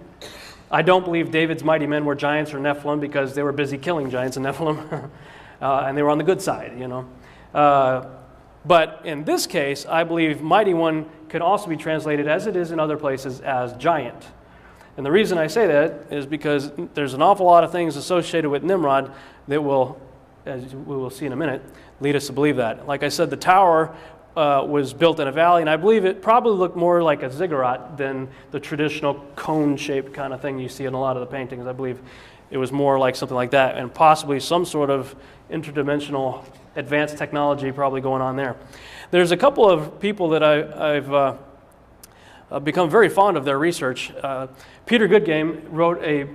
[SPEAKER 7] I don't believe David's mighty men were giants or Nephilim, because they were busy killing giants and Nephilim, and they were on the good side, But in this case, I believe mighty one could also be translated, as it is in other places, as giant. And the reason I say that is because there's an awful lot of things associated with Nimrod that will, as we will see in a minute, lead us to believe that. Like I said, the tower was built in a valley, and I believe it probably looked more like a ziggurat than the traditional cone-shaped kind of thing you see in a lot of the paintings. I believe it was more like something like that, and possibly some sort of interdimensional advanced technology probably going on there. There's a couple of people that I've become very fond of their research. Peter Goodgame wrote a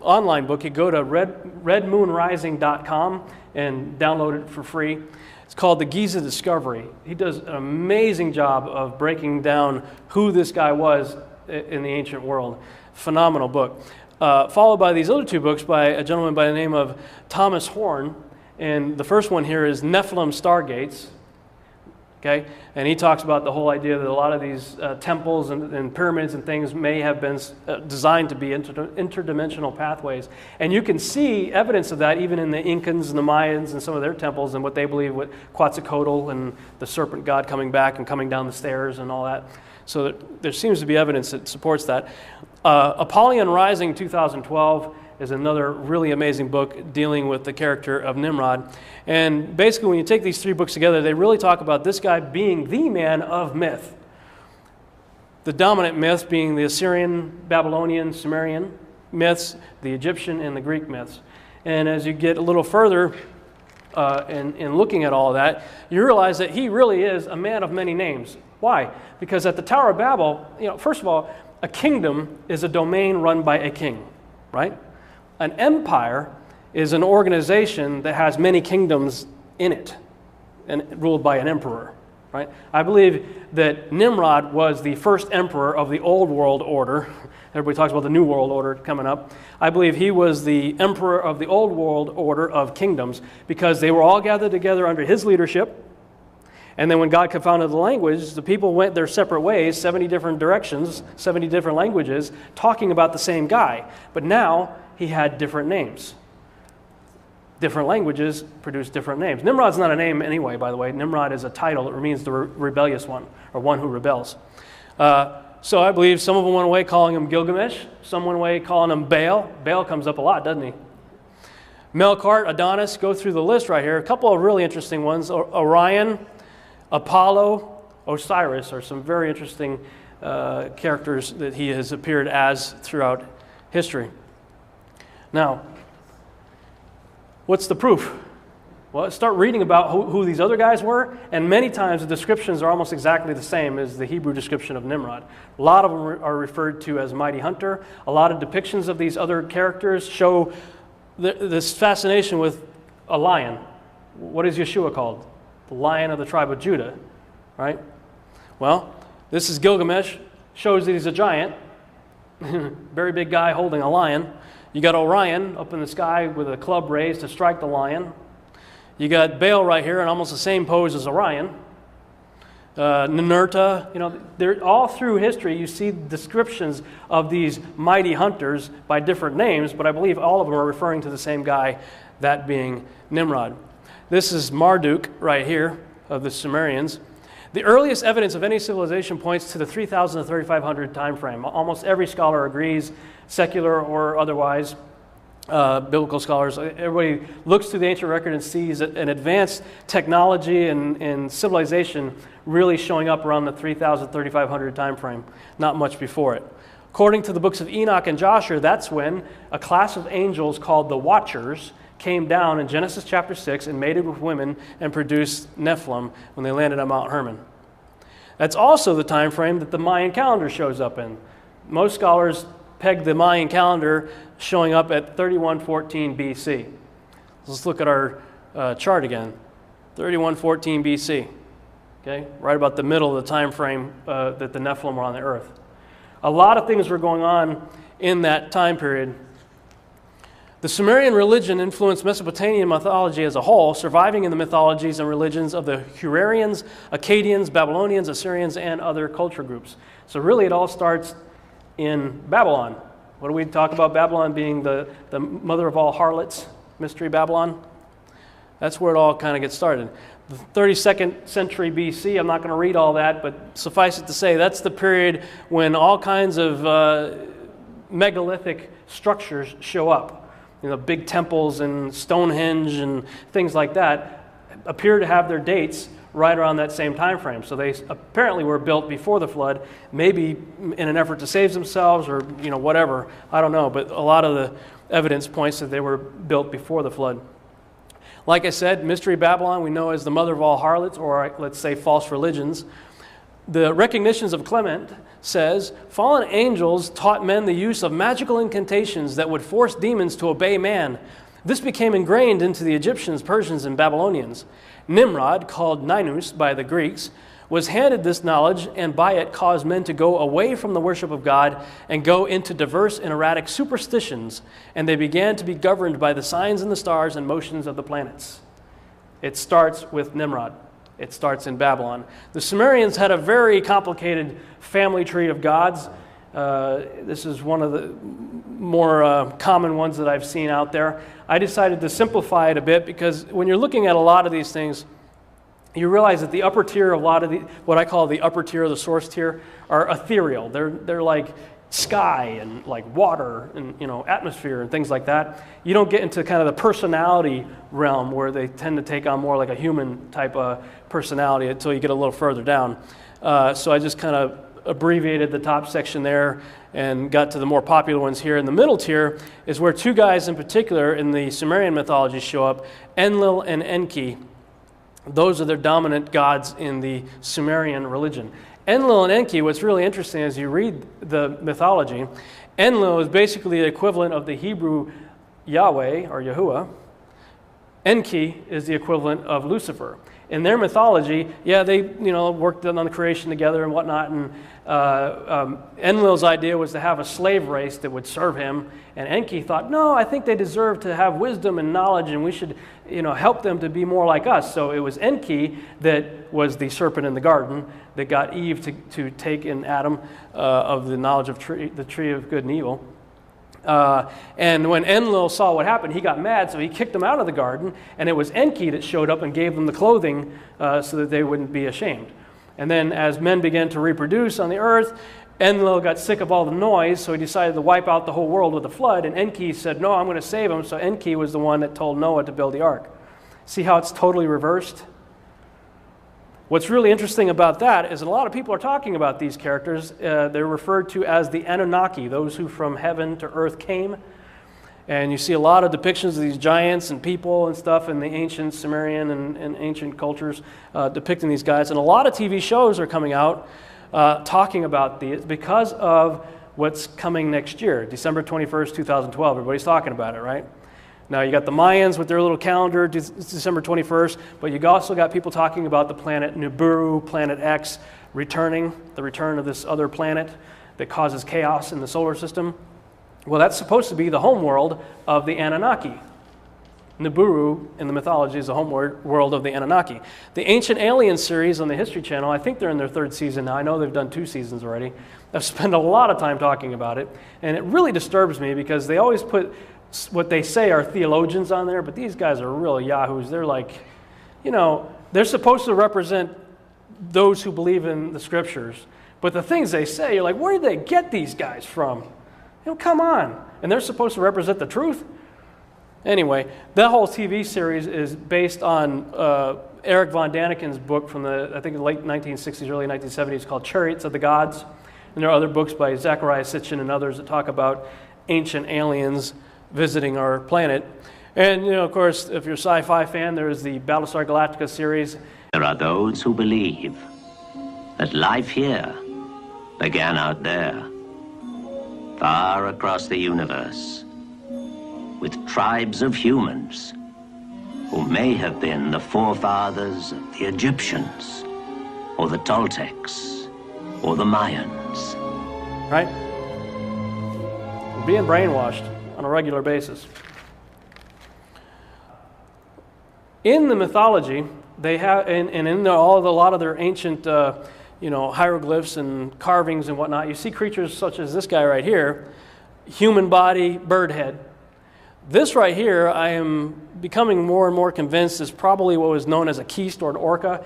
[SPEAKER 7] online book. You go to redmoonrising.com and download it for free. It's called The Giza Discovery. He does an amazing job of breaking down who this guy was in the ancient world. Phenomenal book. Followed by these other 2 books by a gentleman by the name of Thomas Horn. And the first one here is Nephilim Stargates. Okay? And he talks about the whole idea that a lot of these temples and pyramids and things may have been designed to be interdimensional pathways. And you can see evidence of that even in the Incans and the Mayans and some of their temples and what they believe with Quetzalcoatl and the serpent god coming back and coming down the stairs and all that. So there seems to be evidence that supports that. Apollyon Rising 2012 is another really amazing book dealing with the character of Nimrod. And basically when you take these three books together, they really talk about this guy being the man of myth. The dominant myths being the Assyrian, Babylonian, Sumerian myths, the Egyptian, and the Greek myths. And as you get a little further in looking at all of that, you realize that he really is a man of many names. Why? Because at the Tower of Babel, first of all, a kingdom is a domain run by a king, right? An empire is an organization that has many kingdoms in it and ruled by an emperor, right? I believe that Nimrod was the first emperor of the old world order. Everybody talks about the new world order coming up. I believe he was the emperor of the old world order of kingdoms because they were all gathered together under his leadership. And then when God confounded the language, the people went their separate ways, 70 different directions, 70 different languages, talking about the same guy. But now he had different names. Different languages produce different names. Nimrod's not a name anyway, by the way. Nimrod is a title. It means the rebellious one, or one who rebels. So I believe some of them went away calling him Gilgamesh. Some went away calling him Baal. Baal comes up a lot, doesn't he? Melkart, Adonis, go through the list right here. A couple of really interesting ones. Orion, Apollo, Osiris are some very interesting characters that he has appeared as throughout history. Now, what's the proof? Well, start reading about who these other guys were, and many times the descriptions are almost exactly the same as the Hebrew description of Nimrod. A lot of them are referred to as mighty hunter. A lot of depictions of these other characters show this fascination with a lion. What is Yeshua called? The Lion of the tribe of Judah, right? Well, this is Gilgamesh, shows that he's a giant, very big guy holding a lion. You got Orion up in the sky with a club raised to strike the lion. You got Baal right here in almost the same pose as Orion. Ninurta, they're all through history you see descriptions of these mighty hunters by different names, but I believe all of them are referring to the same guy, that being Nimrod. This is Marduk right here of the Sumerians. The earliest evidence of any civilization points to the 3000 to 3500 time frame. Almost every scholar agrees, secular or otherwise, biblical scholars. Everybody looks through the ancient record and sees an advanced technology and civilization really showing up around the 3000 3500 time frame, not much before it. According to the books of Enoch and Joshua, that's when a class of angels called the Watchers came down in Genesis chapter 6 and mated with women and produced Nephilim when they landed on Mount Hermon. That's also the time frame that the Mayan calendar shows up in. Most scholars peg the Mayan calendar showing up at 3114 BC. Let's look at our chart again. 3114 BC. Okay, right about the middle of the time frame that the Nephilim were on the earth. A lot of things were going on in that time period. The Sumerian religion influenced Mesopotamian mythology as a whole, surviving in the mythologies and religions of the Hurarians, Akkadians, Babylonians, Assyrians, and other culture groups. So really it all starts in Babylon. What do we talk about Babylon being the mother of all harlots, Mystery Babylon? That's where it all kind of gets started. The 32nd century BC, I'm not going to read all that, but suffice it to say, that's the period when all kinds of megalithic structures show up. Big temples and Stonehenge and things like that appear to have their dates right around that same time frame. So they apparently were built before the flood, maybe in an effort to save themselves or whatever. I don't know, but a lot of the evidence points that they were built before the flood. Like I said, Mystery Babylon we know as the mother of all harlots, or let's say false religions. The Recognitions of Clement says, fallen angels taught men the use of magical incantations that would force demons to obey man. This became ingrained into the Egyptians, Persians, and Babylonians. Nimrod, called Ninus by the Greeks, was handed this knowledge and by it caused men to go away from the worship of God and go into diverse and erratic superstitions, and they began to be governed by the signs in the stars and motions of the planets. It starts with Nimrod. It starts in Babylon. The Sumerians had a very complicated family tree of gods. This is one of the more common ones that I've seen out there. I decided to simplify it a bit because when you're looking at a lot of these things, you realize that the upper tier of a lot of the, what I call the upper tier, the source tier, are ethereal. They're like sky and like water and atmosphere and things like that. You don't get into kind of the personality realm where they tend to take on more like a human type of personality until you get a little further down. So I just kind of abbreviated the top section there and got to the more popular ones here. In the middle tier is where two guys in particular in the Sumerian mythology show up, Enlil and Enki. Those are their dominant gods in the Sumerian religion. Enlil and Enki, what's really interesting as you read the mythology, Enlil is basically the equivalent of the Hebrew Yahweh or Yahuwah. Enki is the equivalent of Lucifer. In their mythology, they worked on the creation together and whatnot, and Enlil's idea was to have a slave race that would serve him, and Enki thought, no, I think they deserve to have wisdom and knowledge, and we should help them to be more like us. So it was Enki that was the serpent in the garden that got Eve to take in Adam of the knowledge of the tree of good and evil. And when Enlil saw what happened, he got mad, so he kicked them out of the garden, and it was Enki that showed up and gave them the clothing so that they wouldn't be ashamed. And then as men began to reproduce on the earth, Enlil got sick of all the noise, so he decided to wipe out the whole world with a flood, and Enki said, no, I'm going to save them, so Enki was the one that told Noah to build the ark. See how it's totally reversed? What's really interesting about that is that a lot of people are talking about these characters. They're referred to as the Anunnaki, those who from heaven to earth came. And you see a lot of depictions of these giants and people and stuff in the ancient Sumerian and ancient cultures depicting these guys. And a lot of TV shows are coming out talking about these because of what's coming next year, December 21st, 2012. Everybody's talking about it, right? Now, you got the Mayans with their little calendar, December 21st, but you also got people talking about the planet Nibiru, Planet X, returning, the return of this other planet that causes chaos in the solar system. Well, that's supposed to be the homeworld of the Anunnaki. Nibiru, in the mythology, is the homeworld of the Anunnaki. The Ancient Aliens series on the History Channel, I think they're in their 3rd season now. I know they've done 2 seasons already. I've spent a lot of time talking about it, and it really disturbs me because they always put what they say are theologians on there, but these guys are real yahoos. They're like, they're supposed to represent those who believe in the scriptures, but the things they say, you're like, where did they get these guys from? Come on. And they're supposed to represent the truth? Anyway, that whole TV series is based on Eric von Daniken's book from I think the late 1960s, early 1970s, called Chariots of the Gods. And there are other books by Zecharia Sitchin and others that talk about ancient aliens visiting our planet. And, of course, if you're a sci-fi fan, there's the Battlestar Galactica series.
[SPEAKER 12] There are those who believe that life here began out there, far across the universe, with tribes of humans who may have been the forefathers of the Egyptians, or the Toltecs, or the Mayans.
[SPEAKER 7] Right? We're being brainwashed on a regular basis. In the mythology, they have, and in a lot of their ancient, hieroglyphs and carvings and whatnot, you see creatures such as this guy right here, human body, bird head. This right here, I am becoming more and more convinced is probably what was known as a keist or an orca.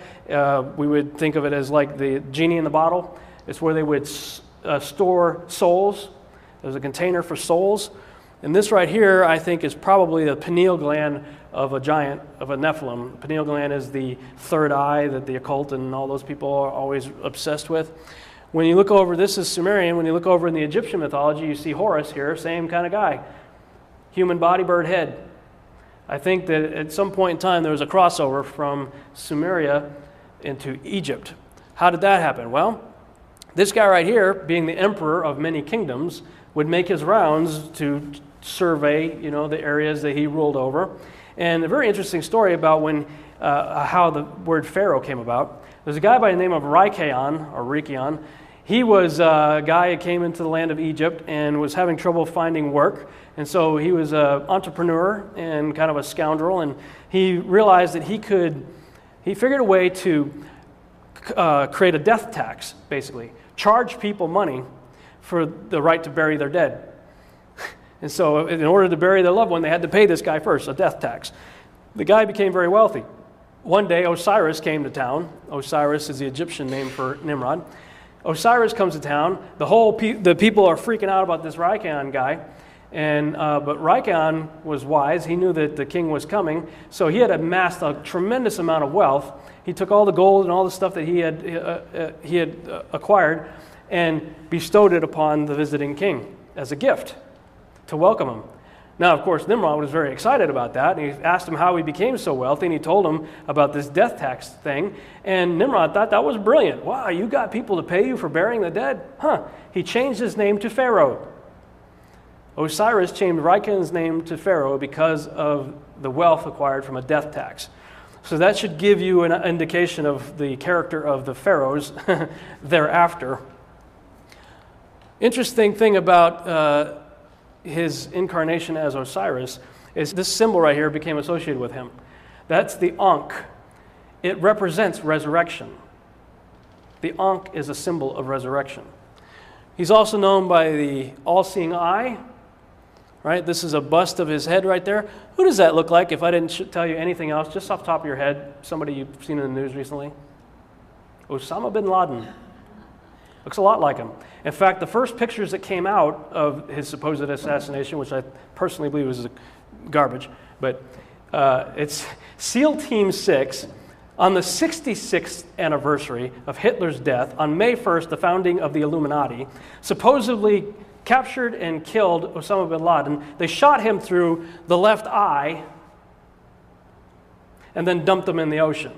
[SPEAKER 7] We would think of it as like the genie in the bottle. It's where they would store souls. There's a container for souls. And this right here, I think, is probably the pineal gland of a giant, of a Nephilim. The pineal gland is the third eye that the occult and all those people are always obsessed with. When you look over, this is Sumerian, when you look over in the Egyptian mythology, you see Horus here, same kind of guy. Human body, bird head. I think that at some point in time there was a crossover from Sumeria into Egypt. How did that happen? Well, this guy right here, being the emperor of many kingdoms, would make his rounds to survey, the areas that he ruled over. And a very interesting story about how the word Pharaoh came about. There's a guy by the name of Rikeon. He was a guy who came into the land of Egypt and was having trouble finding work. And so he was an entrepreneur and kind of a scoundrel. And he realized that he he figured a way to create a death tax, basically. Charge people money for the right to bury their dead. And so in order to bury their loved one, they had to pay this guy first, a death tax. The guy became very wealthy. One day, Osiris came to town. Osiris is the Egyptian name for Nimrod. Osiris comes to town. The people are freaking out about this Rikon guy. But Rikon was wise. He knew that the king was coming. So he had amassed a tremendous amount of wealth. He took all the gold and all the stuff that he had acquired and bestowed it upon the visiting king as a gift to welcome him. Now, of course, Nimrod was very excited about that, and he asked him how he became so wealthy, and he told him about this death tax thing, and Nimrod thought that was brilliant. Wow, you got people to pay you for burying the dead? Huh. He changed his name to Pharaoh. Osiris changed Rikon's name to Pharaoh because of the wealth acquired from a death tax. So that should give you an indication of the character of the pharaohs thereafter. Interesting thing about his incarnation as Osiris is this symbol right here became associated with him. That's the Ankh. It represents resurrection. The Ankh is a symbol of resurrection. He's also known by the all-seeing eye. Right? This is a bust of his head right there. Who does that look like if I didn't tell you anything else, just off the top of your head, somebody you've seen in the news recently? Osama bin Laden. Looks a lot like him. In fact, the first pictures that came out of his supposed assassination, which I personally believe was garbage, but it's SEAL Team 6 on the 66th anniversary of Hitler's death, on May 1st, the founding of the Illuminati, supposedly captured and killed Osama bin Laden. They shot him through the left eye and then dumped him in the ocean.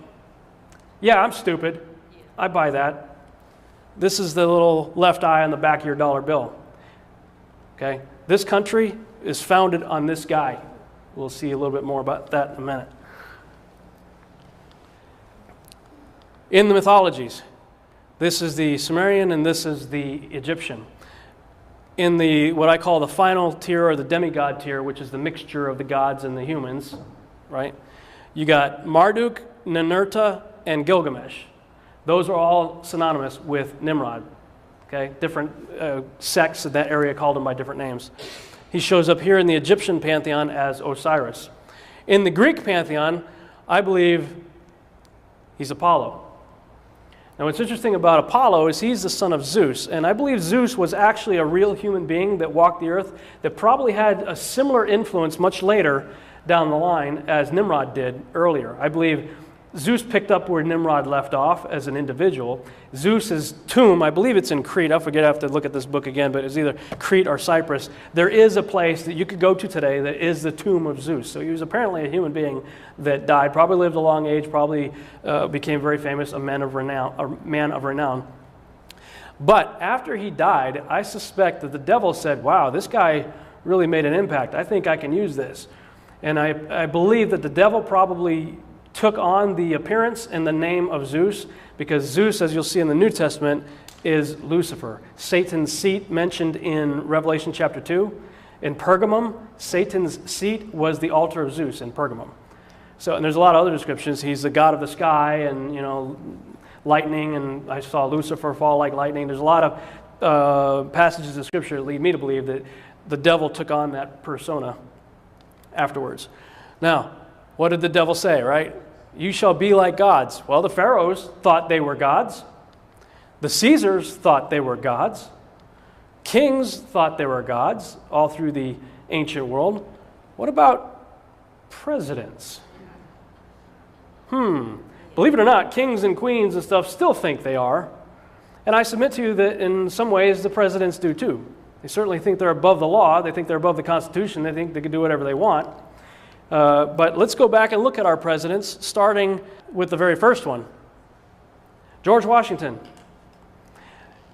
[SPEAKER 7] Yeah, I'm stupid. I buy that. This is the little left eye on the back of your dollar bill. Okay? This country is founded on this guy. We'll see a little bit more about that in a minute. In the mythologies, this is the Sumerian and this is the Egyptian. In the what I call the final tier or the demigod tier, which is the mixture of the gods and the humans, right? You got Marduk, Ninurta, and Gilgamesh. Those are all synonymous with Nimrod. Okay, different sects of that area called him by different names. He shows up here in the Egyptian pantheon as Osiris. In the Greek pantheon, I believe he's Apollo. Now, what's interesting about Apollo is he's the son of Zeus, and I believe Zeus was actually a real human being that walked the earth that probably had a similar influence much later down the line as Nimrod did earlier. I believe Zeus picked up where Nimrod left off as an individual. Zeus's tomb, I believe it's in Crete. I forget, I have to look at this book again, but it's either Crete or Cyprus. There is a place that you could go to today that is the tomb of Zeus. So he was apparently a human being that died, probably lived a long age, probably became very famous, a man of renown. But after he died, I suspect that the devil said, wow, this guy really made an impact. I think I can use this. And I believe that the devil probably took on the appearance and the name of Zeus, because Zeus, as you'll see in the New Testament, is Lucifer. Satan's seat mentioned in Revelation chapter 2. In Pergamum, Satan's seat was the altar of Zeus in Pergamum. So, and there's a lot of other descriptions. He's the god of the sky and, lightning, and I saw Lucifer fall like lightning. There's a lot of passages in Scripture that lead me to believe that the devil took on that persona afterwards. Now, what did the devil say, right? You shall be like gods. Well, the pharaohs thought they were gods. The Caesars thought they were gods. Kings thought they were gods all through the ancient world. What about presidents? Believe it or not, kings and queens and stuff still think they are. And I submit to you that in some ways the presidents do too. They certainly think they're above the law. They think they're above the Constitution. They think they can do whatever they want. But let's go back and look at our presidents, starting with the very first one, George Washington.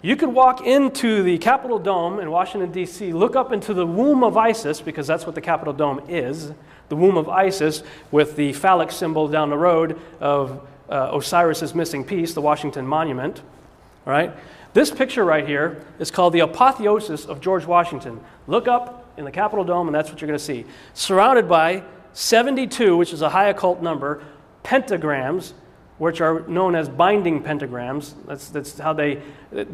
[SPEAKER 7] You could walk into the Capitol Dome in Washington, D.C., look up into the womb of Isis, because that's what the Capitol Dome is, the womb of Isis, with the phallic symbol down the road of Osiris's missing piece, the Washington Monument. All right? This picture right here is called the apotheosis of George Washington. Look up in the Capitol Dome, and that's what you're going to see. Surrounded by 72, which is a high occult number, pentagrams which are known as binding pentagrams. That's how the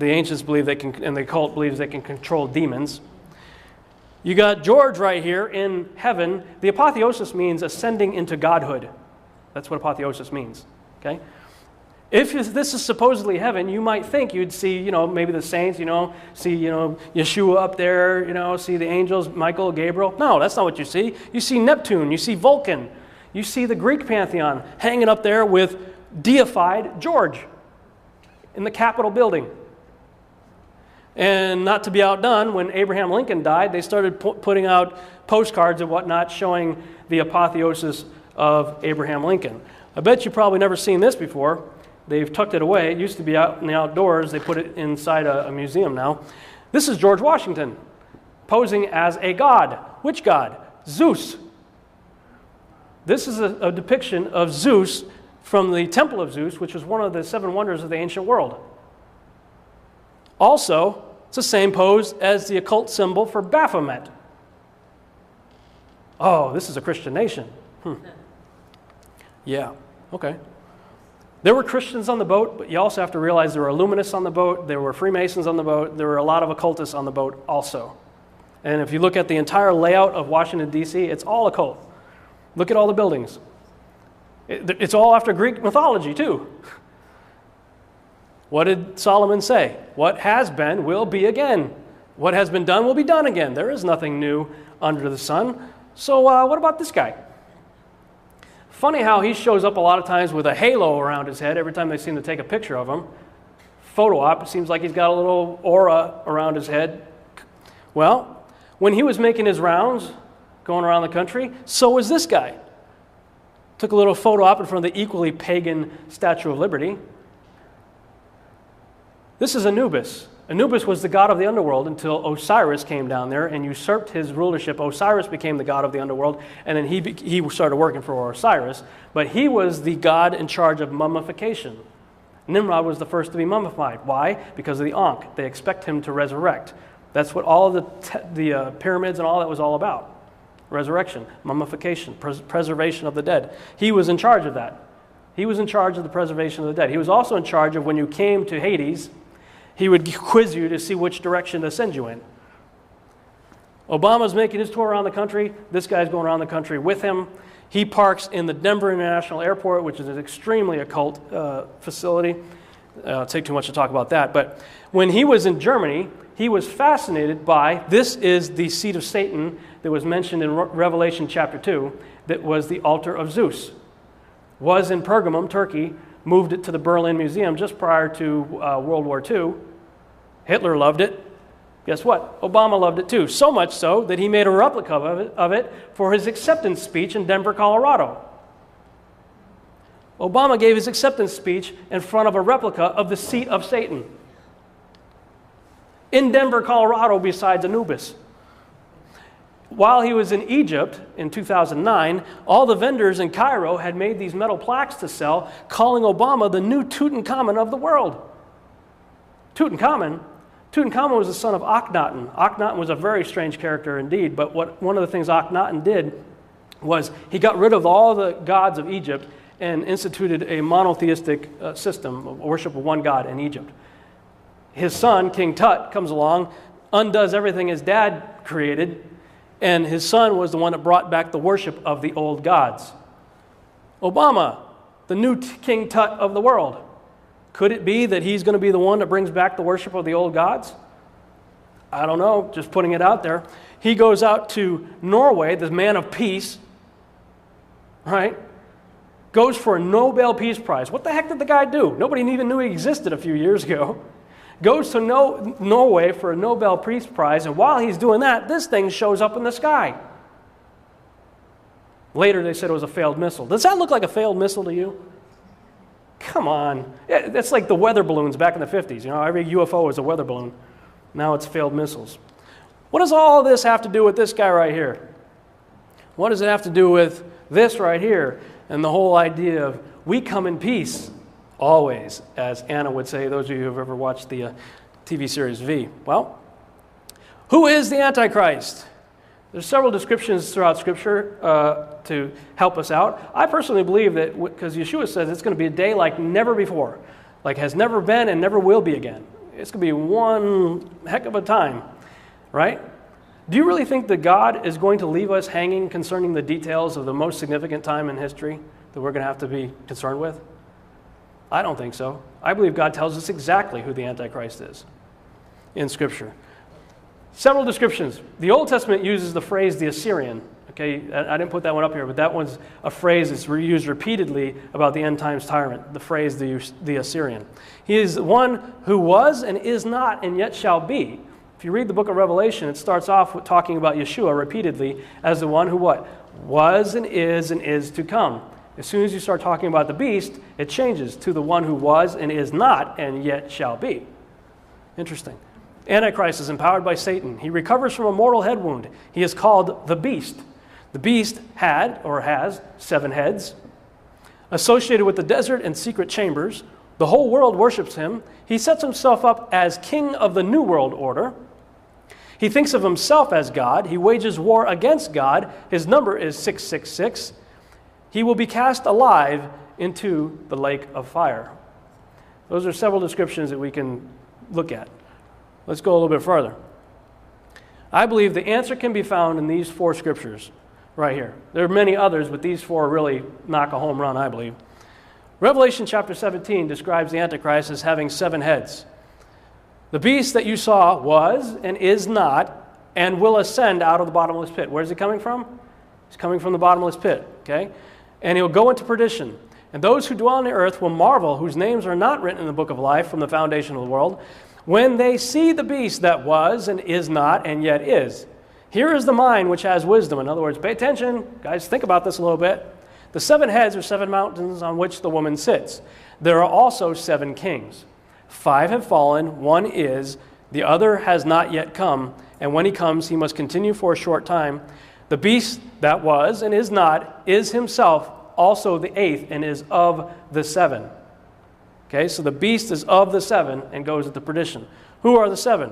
[SPEAKER 7] ancients believe they can, and the cult believes they can control demons. You got George right here in heaven. The apotheosis means ascending into godhood. That's what apotheosis means. Okay? If this is supposedly heaven, you might think you'd see, maybe the saints, see, Yeshua up there, see the angels, Michael, Gabriel. No, that's not what you see. You see Neptune, you see Vulcan, you see the Greek pantheon hanging up there with deified George in the Capitol building. And not to be outdone, when Abraham Lincoln died, they started putting out postcards and whatnot showing the apotheosis of Abraham Lincoln. I bet you've probably never seen this before. They've tucked it away. It used to be out in the outdoors. They put it inside a museum now. This is George Washington posing as a god. Which god? Zeus. This is a depiction of Zeus from the Temple of Zeus, which was one of the 7 wonders of the ancient world. Also, it's the same pose as the occult symbol for Baphomet. Oh, this is a Christian nation. Yeah, okay. There were Christians on the boat, but you also have to realize there were Illuminists on the boat, there were Freemasons on the boat, there were a lot of occultists on the boat also. And if you look at the entire layout of Washington, D.C., it's all occult. Look at all the buildings. It's all after Greek mythology, too. What did Solomon say? What has been will be again. What has been done will be done again. There is nothing new under the sun. So what about this guy? Funny how he shows up a lot of times with a halo around his head every time they seem to take a picture of him. Photo op, it seems like he's got a little aura around his head. Well, when he was making his rounds, going around the country, so was this guy. Took a little photo op in front of the equally pagan Statue of Liberty. This is Anubis. Anubis was the god of the underworld until Osiris came down there and usurped his rulership. Osiris became the god of the underworld, and then he started working for Osiris. But he was the god in charge of mummification. Nimrod was the first to be mummified. Why? Because of the Ankh. They expect him to resurrect. That's what all of the pyramids and all that was all about. Resurrection, mummification, preservation of the dead. He was in charge of that. He was in charge of the preservation of the dead. He was also in charge of when you came to Hades, he would quiz you to see which direction to send you in. Obama's making his tour around the country. This guy's going around the country with him. He parks in the Denver International Airport, which is an extremely occult facility. It'll take too much to talk about that. But when he was in Germany, he was fascinated by, this is the seat of Satan that was mentioned in Revelation chapter 2, that was the altar of Zeus. Was in Pergamum, Turkey, moved it to the Berlin Museum just prior to World War II. Hitler loved it. Guess what? Obama loved it too. So much so that he made a replica of it for his acceptance speech in Denver, Colorado. Obama gave his acceptance speech in front of a replica of the seat of Satan in Denver, Colorado, besides Anubis. While he was in Egypt in 2009, all the vendors in Cairo had made these metal plaques to sell, calling Obama the new Tutankhamun of the world. Tutankhamun was the son of Akhenaten. Akhenaten was a very strange character indeed, but one of the things Akhenaten did was he got rid of all the gods of Egypt and instituted a monotheistic system of worship of one god in Egypt. His son, King Tut, comes along, undoes everything his dad created, and his son was the one that brought back the worship of the old gods. Obama, the new King Tut of the world. Could it be that he's going to be the one that brings back the worship of the old gods? I don't know, just putting it out there. He goes out to Norway, the man of peace, right? Goes for a Nobel Peace Prize. What the heck did the guy do? Nobody even knew he existed a few years ago. Goes to Norway for a Nobel Peace Prize, and while he's doing that, this thing shows up in the sky. Later they said it was a failed missile. Does that look like a failed missile to you? Come on. That's like the weather balloons back in the 50s. You know, every UFO is a weather balloon. Now it's failed missiles. What does all this have to do with this guy right here? What does it have to do with this right here and the whole idea of we come in peace? Always, as Anna would say, those of you who have ever watched the TV series V. Well, who is the Antichrist? There's several descriptions throughout Scripture to help us out. I personally believe that, because Yeshua says it's going to be a day like never before, like has never been and never will be again. It's going to be one heck of a time, right? Do you really think that God is going to leave us hanging concerning the details of the most significant time in history that we're going to have to be concerned with? I don't think so. I believe God tells us exactly who the Antichrist is in Scripture. Several descriptions. The Old Testament uses the phrase the Assyrian. Okay, I didn't put that one up here, but that one's a phrase that's used repeatedly about the end times tyrant, the phrase the Assyrian. He is the one who was and is not and yet shall be. If you read the book of Revelation, it starts off with talking about Yeshua repeatedly as the one who what? Was and is to come. As soon as you start talking about the beast, it changes to the one who was and is not and yet shall be. Interesting. Antichrist is empowered by Satan. He recovers from a mortal head wound. He is called the beast. The beast had, or has, 7 heads. Associated with the desert and secret chambers, the whole world worships him. He sets himself up as king of the New World Order. He thinks of himself as God. He wages war against God. His number is 666. He will be cast alive into the lake of fire. Those are several descriptions that we can look at. Let's go a little bit further. I believe the answer can be found in these 4 scriptures right here. There are many others, but these 4 really knock a home run, I believe. Revelation chapter 17 describes the Antichrist as having 7 heads. The beast that you saw was and is not and will ascend out of the bottomless pit. Where is he coming from? He's coming from the bottomless pit, okay? And he'll go into perdition. And those who dwell on the earth will marvel, whose names are not written in the book of life from the foundation of the world, when they see the beast that was and is not and yet is. Here is the mind which has wisdom. In other words, pay attention. Guys, think about this a little bit. The 7 heads are 7 mountains on which the woman sits. There are also 7 kings. 5 have fallen, 1 is, the other has not yet come, and when he comes, he must continue for a short time. The beast that was and is not is himself also the 8th and is of the 7. Okay, so the beast is of the 7 and goes into perdition. Who are the 7?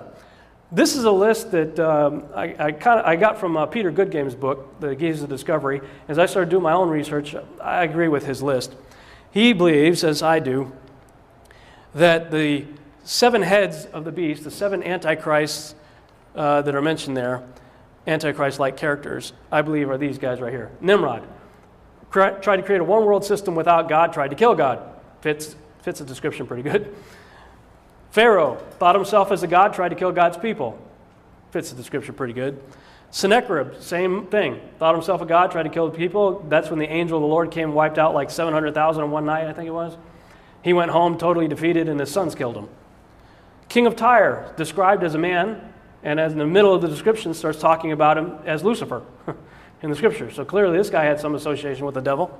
[SPEAKER 7] This is a list that I got from Peter Goodgame's book, The Keys of Discovery. As I started doing my own research, I agree with his list. He believes, as I do, that the 7 heads of the beast, the 7 antichrists that are mentioned there, antichrist-like characters, I believe are these guys right here. Nimrod tried to create a one-world system without God, tried to kill God. Fits the description pretty good. Pharaoh thought himself as a god, tried to kill God's people. Fits the description pretty good. Sennacherib, same thing. Thought himself a god, tried to kill the people. That's when the angel of the Lord came and wiped out like 700,000 in one night, I think it was. He went home totally defeated and his sons killed him. King of Tyre, described as a man, and as in the middle of the description starts talking about him as Lucifer in the scripture. So clearly this guy had some association with the devil.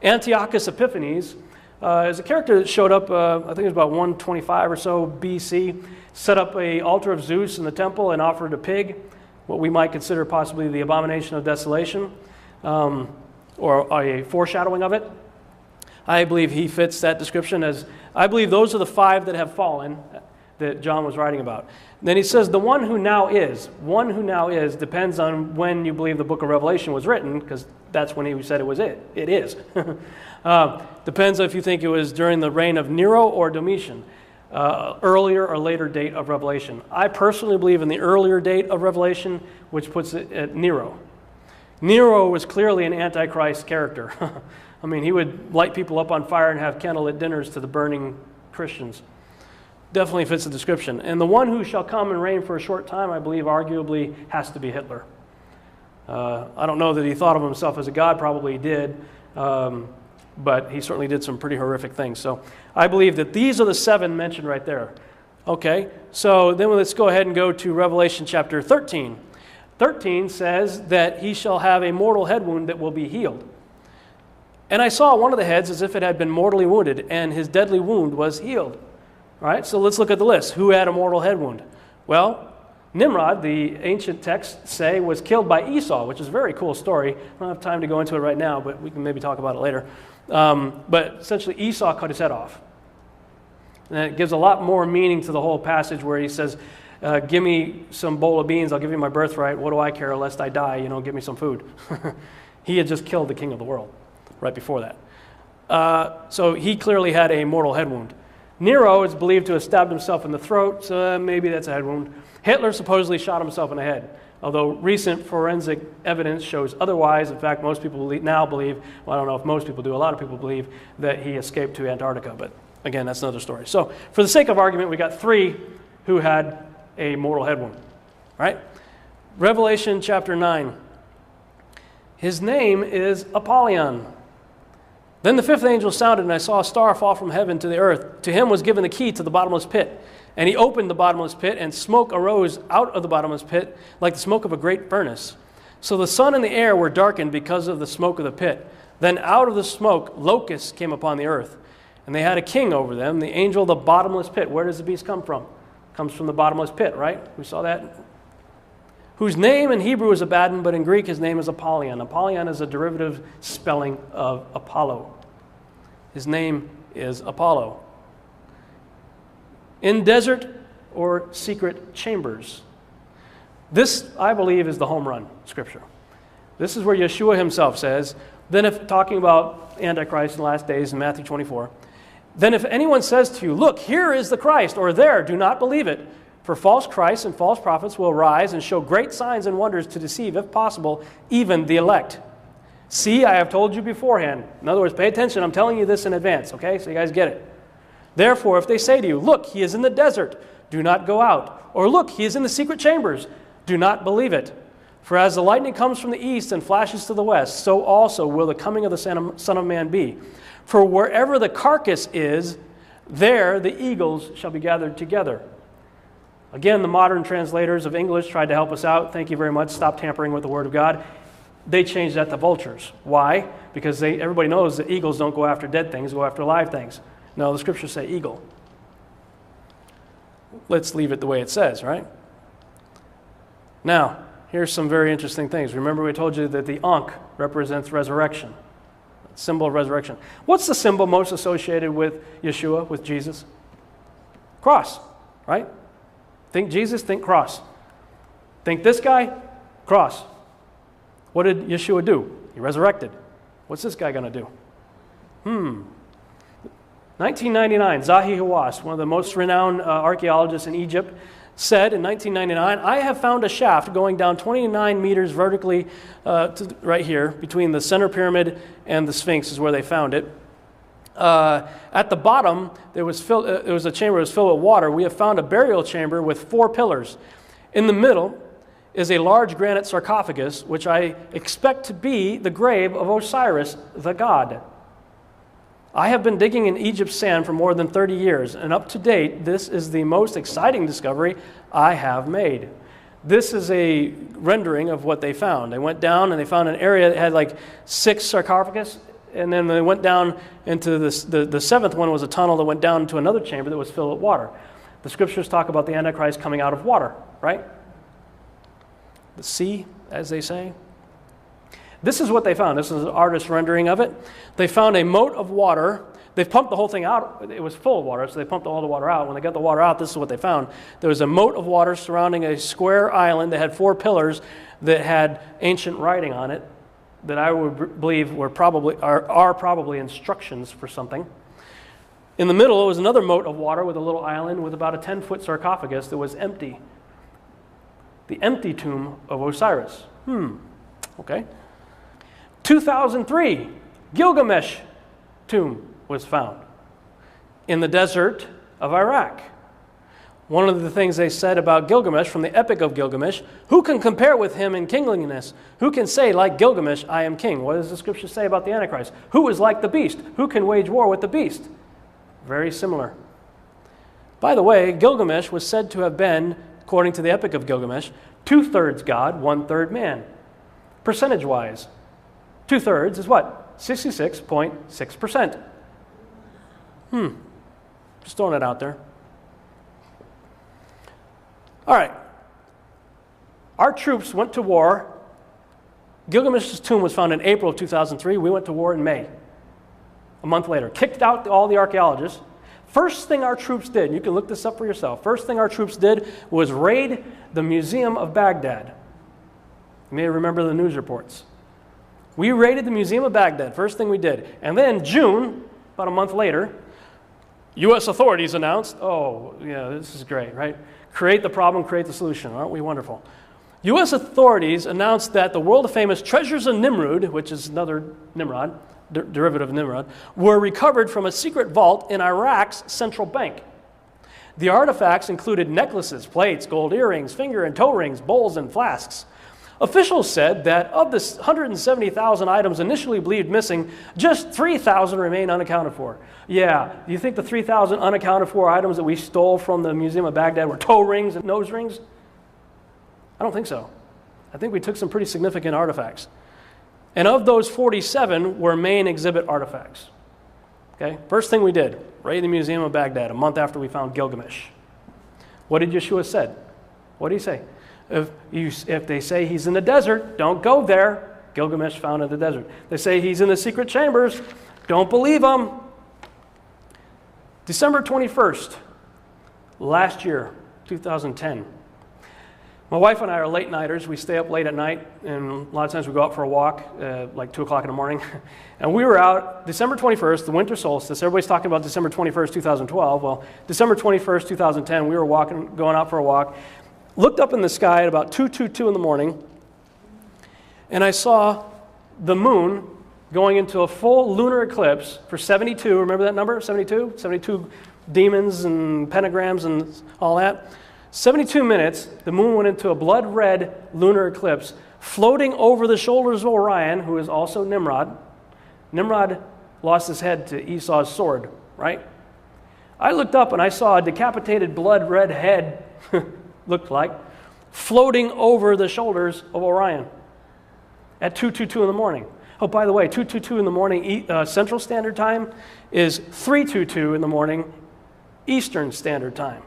[SPEAKER 7] Antiochus Epiphanes is a character that showed up, I think it was about 125 or so BC, set up an altar of Zeus in the temple and offered a pig, what we might consider possibly the abomination of desolation, or a foreshadowing of it. I believe he fits that description as, I believe those are the 5 that have fallen that John was writing about. Then he says the one who now is depends on when you believe the book of Revelation was written, because that's when he said it was it. It is. Depends if you think it was during the reign of Nero or Domitian, earlier or later date of Revelation. I personally believe in the earlier date of Revelation, which puts it at Nero. Nero was clearly an antichrist character. I mean, he would light people up on fire and have candlelit dinners to the burning Christians. Definitely fits the description. And the one who shall come and reign for a short time, I believe, arguably has to be Hitler. I don't know that he thought of himself as a god, probably he did, but he certainly did some pretty horrific things. So I believe that these are the 7 mentioned right there. Okay, so then let's go ahead and go to Revelation chapter 13. 13 says that he shall have a mortal head wound that will be healed. And I saw one of the heads as if it had been mortally wounded, and his deadly wound was healed. All right, so let's look at the list. Who had a mortal head wound? Well, Nimrod, the ancient texts say, was killed by Esau, which is a very cool story. I don't have time to go into it right now, but we can maybe talk about it later. But essentially, Esau cut his head off. And it gives a lot more meaning to the whole passage where he says, give me some bowl of beans, I'll give you my birthright. What do I care, lest I die? Give me some food. He had just killed the king of the world right before that. So he clearly had a mortal head wound. Nero is believed to have stabbed himself in the throat, so maybe that's a head wound. Hitler supposedly shot himself in the head, although recent forensic evidence shows otherwise. In fact, most people now believe, well, I don't know if most people do, a lot of people believe that he escaped to Antarctica, but again, that's another story. So for the sake of argument, we got 3 who had a mortal head wound. All right? Revelation chapter 9. His name is Apollyon. Then the 5th angel sounded, and I saw a star fall from heaven to the earth. To him was given the key to the bottomless pit. And he opened the bottomless pit, and smoke arose out of the bottomless pit like the smoke of a great furnace. So the sun and the air were darkened because of the smoke of the pit. Then out of the smoke locusts came upon the earth. And they had a king over them, the angel of the bottomless pit. Where does the beast come from? Comes from the bottomless pit, right? We saw that. Whose name in Hebrew is Abaddon, but in Greek his name is Apollyon. Apollyon is a derivative spelling of Apollo. His name is Apollo. In desert or secret chambers. This, I believe, is the home run scripture. This is where Yeshua himself says, then if talking about Antichrist in the last days in Matthew 24, then if anyone says to you, look, here is the Christ, or there, do not believe it. For false Christs and false prophets will rise and show great signs and wonders to deceive, if possible, even the elect. See, I have told you beforehand. In other words, pay attention. I'm telling you this in advance, okay? So you guys get it. Therefore, if they say to you, look, he is in the desert, do not go out. Or look, he is in the secret chambers, do not believe it. For as the lightning comes from the east and flashes to the west, so also will the coming of the Son of Man be. For wherever the carcass is, there the eagles shall be gathered together. Again, the modern translators of English tried to help us out. Thank you very much. Stop tampering with the Word of God. They changed that to vultures. Why? Because everybody knows that eagles don't go after dead things, go after live things. No, the scriptures say eagle. Let's leave it the way it says, right? Now, here's some very interesting things. Remember we told you that the Ankh represents resurrection. Symbol of resurrection. What's the symbol most associated with Yeshua, with Jesus? Cross, right? Think Jesus, think cross. Think this guy, cross. What did Yeshua do? He resurrected. What's this guy going to do? 1999, Zahi Hawass, one of the most renowned archaeologists in Egypt, said in 1999, I have found a shaft going down 29 meters vertically right here between the center pyramid and the Sphinx is where they found it. At the bottom, there was a chamber that was filled with water. We have found a burial chamber with 4 pillars. In the middle is a large granite sarcophagus, which I expect to be the grave of Osiris, the god. I have been digging in Egypt's sand for more than 30 years, and up to date, this is the most exciting discovery I have made. This is a rendering of what they found. They went down and they found an area that had like 6 sarcophagus, and then they went down into the 7th one was a tunnel that went down into another chamber that was filled with water. The scriptures talk about the Antichrist coming out of water, right? The sea, as they say. This is what they found. This is an artist's rendering of it. They found a moat of water. They pumped the whole thing out. It was full of water, so they pumped all the water out. When they got the water out, this is what they found. There was a moat of water surrounding a square island that had 4 pillars that had ancient writing on it that I would believe are probably instructions for something. In the middle was another moat of water with a little island with about a 10-foot sarcophagus that was empty. The empty tomb of Osiris. Okay. 2003, Gilgamesh tomb was found in the desert of Iraq. One of the things they said about Gilgamesh from the Epic of Gilgamesh, who can compare with him in kingliness? Who can say, like Gilgamesh, I am king? What does the scripture say about the Antichrist? Who is like the beast? Who can wage war with the beast? Very similar. By the way, Gilgamesh was said to have been, according to the Epic of Gilgamesh, 2/3 God, 1/3 man. Percentage-wise, 2/3 is what? 66.6%. Just throwing it out there. All right. Our troops went to war. Gilgamesh's tomb was found in April of 2003. We went to war in May. A month later. Kicked out all the archaeologists. First thing our troops did, you can look this up for yourself, first thing our troops did was raid the Museum of Baghdad. You may remember the news reports. We raided the Museum of Baghdad, first thing we did. And then June, about a month later, U.S. authorities announced, oh, yeah, this is great, right? Create the problem, create the solution. Aren't we wonderful? U.S. authorities announced that the world-famous treasures of Nimrud, which is another Nimrod, derivative of Nimrod, were recovered from a secret vault in Iraq's central bank. The artifacts included necklaces, plates, gold earrings, finger and toe rings, bowls, and flasks. Officials said that of the 170,000 items initially believed missing, just 3,000 remain unaccounted for. Yeah, do you think the 3,000 unaccounted for items that we stole from the Museum of Baghdad were toe rings and nose rings? I don't think so. I think we took some pretty significant artifacts. And of those 47 were main exhibit artifacts. Okay, first thing we did, raid the Museum of Baghdad a month after we found Gilgamesh. What did Yeshua said? What did he say? If they say he's in the desert, don't go there. Gilgamesh found in the desert. They say he's in the secret chambers, don't believe them. December 21st, last year, 2010. My wife and I are late nighters. We stay up late at night, and a lot of times we go out for a walk, like 2 o'clock in the morning. And we were out December 21st, the winter solstice. Everybody's talking about December 21st, 2012. Well, December 21st, 2010, we were going out for a walk. Looked up in the sky at about 2:22 in the morning, and I saw the moon going into a full lunar eclipse for 72. Remember that number? 72? 72 demons and pentagrams and all that. 72 minutes, the moon went into a blood-red lunar eclipse, floating over the shoulders of Orion, who is also Nimrod. Nimrod lost his head to Esau's sword, right? I looked up and I saw a decapitated blood-red head, looked like, floating over the shoulders of Orion at 2:22 in the morning. Oh, by the way, 2:22 in the morning Central Standard Time is 3:22 in the morning Eastern Standard Time.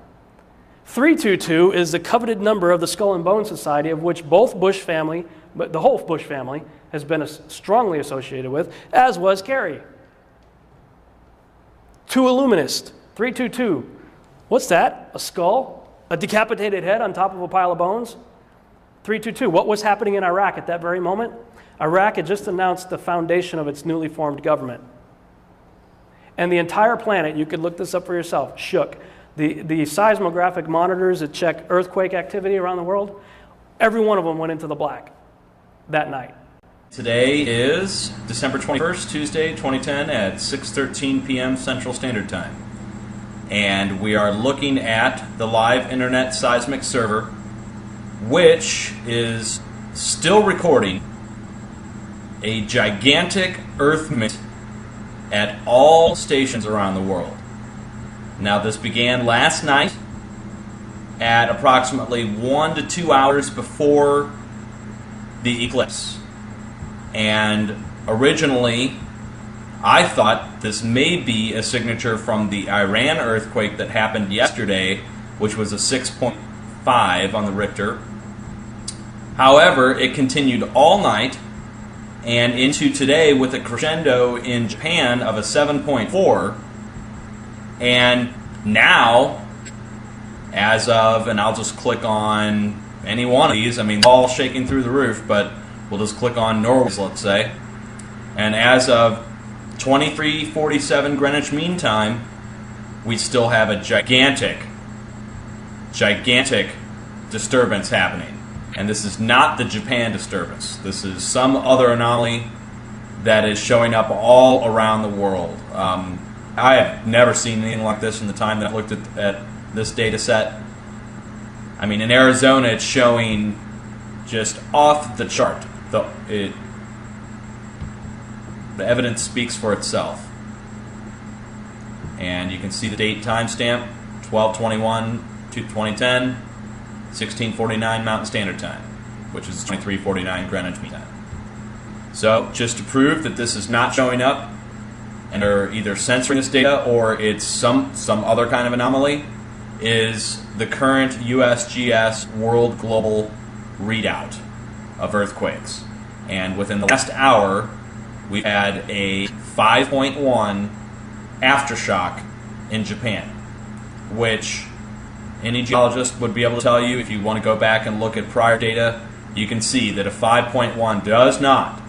[SPEAKER 7] 322 is the coveted number of the Skull and Bone Society, of which both Bush family, but the whole Bush family, has been strongly associated with, as was Kerry. Two Illuminist, 322. What's that? A skull? A decapitated head on top of a pile of bones? 322. What was happening in Iraq at that very moment? Iraq had just announced the foundation of its newly formed government. And the entire planet, you could look this up for yourself, shook. The seismographic monitors that check earthquake activity around the world, every one of them went into the black that night.
[SPEAKER 13] Today is December 21st, Tuesday, 2010 at 6:13 p.m. Central Standard Time. And we are looking at the live internet seismic server, which is still recording a gigantic earth movement at all stations around the world. Now, this began last night at approximately 1 to 2 hours before the eclipse. And originally, I thought this may be a signature from the Iran earthquake that happened yesterday, which was a 6.5 on the Richter. However, it continued all night and into today with a crescendo in Japan of a 7.4. And now, as of, and I'll just click on any one of these, I mean, all shaking through the roof, but we'll just click on Norway's, let's say. And as of 23:47 Greenwich Mean Time, we still have a gigantic disturbance happening. And this is not the Japan disturbance. This is some other anomaly that is showing up all around the world. I have never seen anything like this in the time that I've looked at this data set. I mean, in Arizona, it's showing just off the chart. The evidence speaks for itself. And you can see the date timestamp, 12/21/2010, 16:49 Mountain Standard Time, which is 23:49 Greenwich Mean Time. So, just to prove that this is not showing up, and are either censoring this data or it's some other kind of anomaly, is the current USGS World Global readout of earthquakes. And within the last hour, we've had a 5.1 aftershock in Japan, which any geologist would be able to tell you. If you want to go back and look at prior data, you can see that a 5.1 does not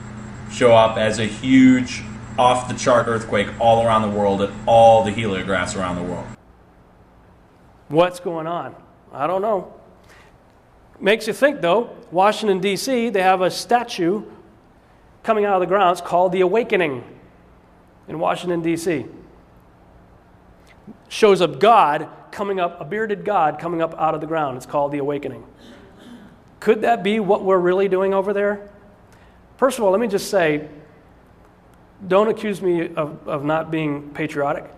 [SPEAKER 13] show up as a huge off-the-chart earthquake all around the world at all the heliographs around the world.
[SPEAKER 7] What's going on? I don't know. Makes you think, though. Washington, D.C., they have a statue coming out of the ground. It's called the Awakening in Washington, D.C. Shows a God coming up, a bearded God coming up out of the ground. It's called the Awakening. Could that be what we're really doing over there? First of all, let me just say, don't accuse me of not being patriotic.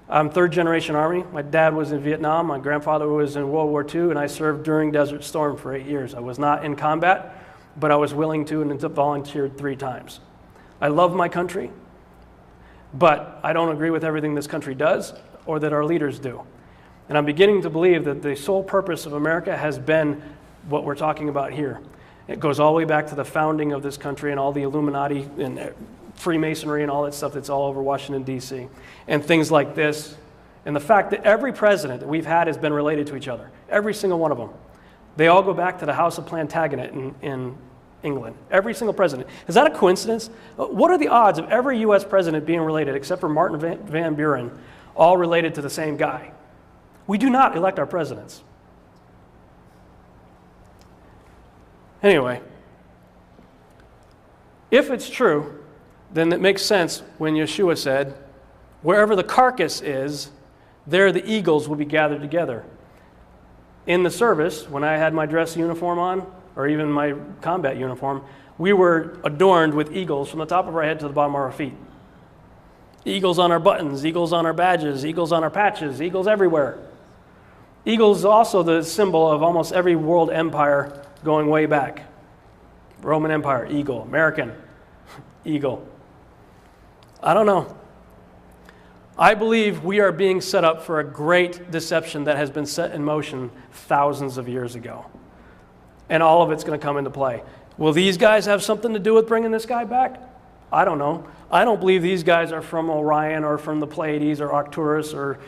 [SPEAKER 7] I'm third generation Army. My dad was in Vietnam. My grandfather was in World War II, and I served during Desert Storm for 8 years. I was not in combat, but I was willing to and volunteered 3 times. I love my country, but I don't agree with everything this country does or that our leaders do. And I'm beginning to believe that the sole purpose of America has been what we're talking about here. It goes all the way back to the founding of this country and all the Illuminati and Freemasonry and all that stuff that's all over Washington, D.C. And things like this. And the fact that every president that we've had has been related to each other. Every single one of them. They all go back to the House of Plantagenet in England. Every single president. Is that a coincidence? What are the odds of every U.S. president being related, except for Martin Van Buren, all related to the same guy? We do not elect our presidents. Anyway, if it's true, then it makes sense when Yeshua said, wherever the carcass is, there the eagles will be gathered together. In the service, when I had my dress uniform on, or even my combat uniform, we were adorned with eagles from the top of our head to the bottom of our feet. Eagles on our buttons, eagles on our badges, eagles on our patches, eagles everywhere. Eagles is also the symbol of almost every world empire going way back. Roman Empire, eagle. American, eagle. I don't know. I believe we are being set up for a great deception that has been set in motion thousands of years ago. And all of it's going to come into play. Will these guys have something to do with bringing this guy back? I don't know. I don't believe these guys are from Orion or from the Pleiades or Arcturus or,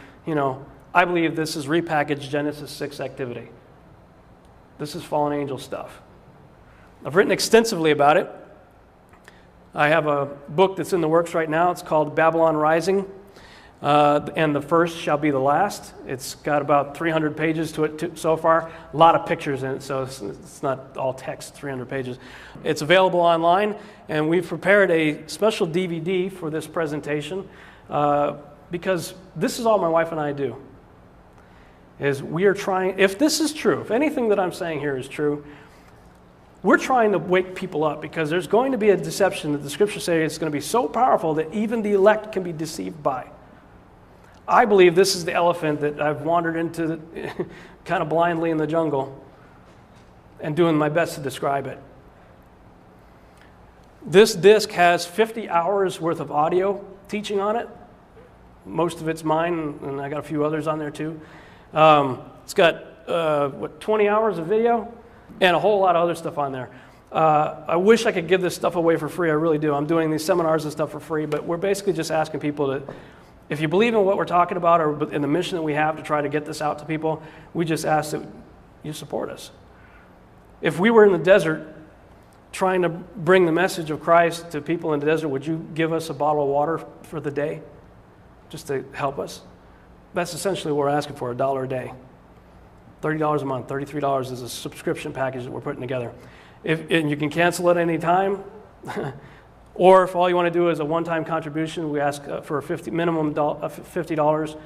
[SPEAKER 7] I believe this is repackaged Genesis 6 activity. This is fallen angel stuff. I've written extensively about it. I have a book that's in the works right now. It's called Babylon Rising, and the first shall be the last. It's got about 300 pages to it so far. A lot of pictures in it, so it's not all text, 300 pages. It's available online, and we've prepared a special DVD for this presentation because this is all my wife and I do. We are trying, if this is true, if anything that I'm saying here is true, we're trying to wake people up because there's going to be a deception that the scriptures say it's going to be so powerful that even the elect can be deceived by. I believe this is the elephant that I've wandered into kind of blindly in the jungle and doing my best to describe it. This disc has 50 hours worth of audio teaching on it. Most of it's mine, and I got a few others on there too. It's got 20 hours of video and a whole lot of other stuff on there. I wish I could give this stuff away for free. I really do. I'm doing these seminars and stuff for free, but we're basically just asking people to, if you believe in what we're talking about or in the mission that we have to try to get this out to people, we just ask that you support us. If we were in the desert trying to bring the message of Christ to people in the desert, would you give us a bottle of water for the day just to help us? That's essentially what we're asking for, $1 a day. $30 a month, $33 is a subscription package that we're putting together. And you can cancel at any time, or if all you want to do is a one-time contribution, we ask for a minimum $50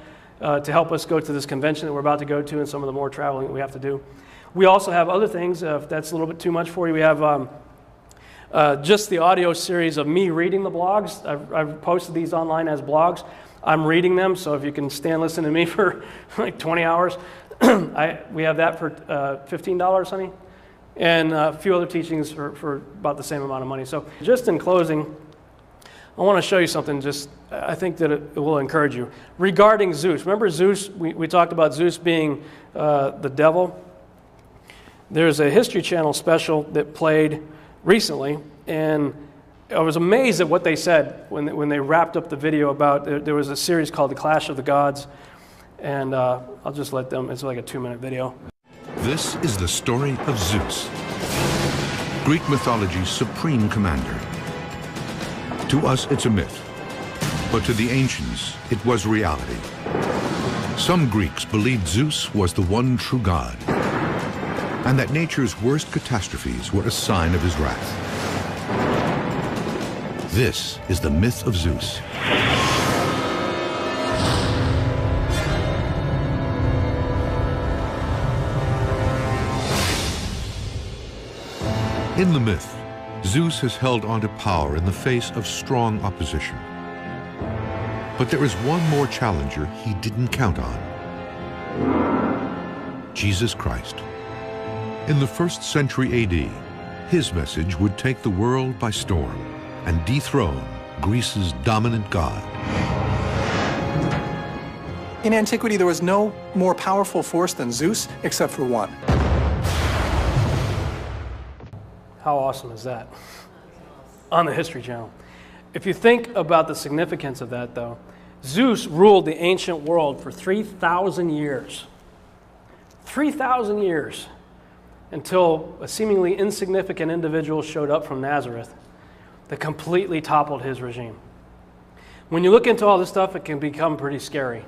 [SPEAKER 7] to help us go to this convention that we're about to go to and some of the more traveling that we have to do. We also have other things, if that's a little bit too much for you. We have just the audio series of me reading the blogs. I've posted these online as blogs. I'm reading them, so if you can stand listening to me for like 20 hours, we have that for $15, honey, and a few other teachings for about the same amount of money. So just in closing, I want to show you something, I think that it will encourage you. Regarding Zeus, remember Zeus, we talked about Zeus being the devil. There's a History Channel special that played recently, and I was amazed at what they said when they wrapped up the video about, there was a series called The Clash of the Gods, and I'll just let them, it's like a 2-minute video.
[SPEAKER 14] This is the story of Zeus, Greek mythology's supreme commander. To us, it's a myth, but to the ancients, it was reality. Some Greeks believed Zeus was the one true god, and that nature's worst catastrophes were a sign of his wrath. This is the myth of Zeus. In the myth, Zeus has held on to power in the face of strong opposition. But there is one more challenger he didn't count on: Jesus Christ. In the 1st century AD, his message would take the world by storm and dethrone Greece's dominant god.
[SPEAKER 15] In antiquity, there was no more powerful force than Zeus, except for one.
[SPEAKER 7] How awesome is that? On the History Channel. If you think about the significance of that, though, Zeus ruled the ancient world for 3,000 years. 3,000 years, until a seemingly insignificant individual showed up from Nazareth that completely toppled his regime. When you look into all this stuff, it can become pretty scary.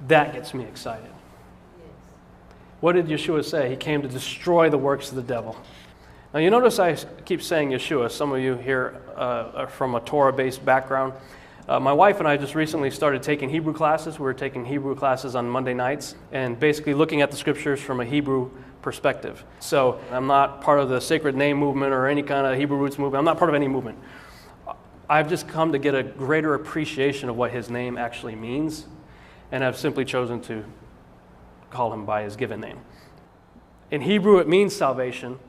[SPEAKER 7] That gets me excited. What did Yeshua say? He came to destroy the works of the devil. Now, you notice I keep saying Yeshua. Some of you here are from a Torah-based background. My wife and I just recently started taking Hebrew classes. We were taking Hebrew classes on Monday nights and basically looking at the scriptures from a Hebrew perspective. So I'm not part of the sacred name movement or any kind of Hebrew roots movement. I'm not part of any movement. I've just come to get a greater appreciation of what his name actually means, and I've simply chosen to call him by his given name. In Hebrew, it means salvation.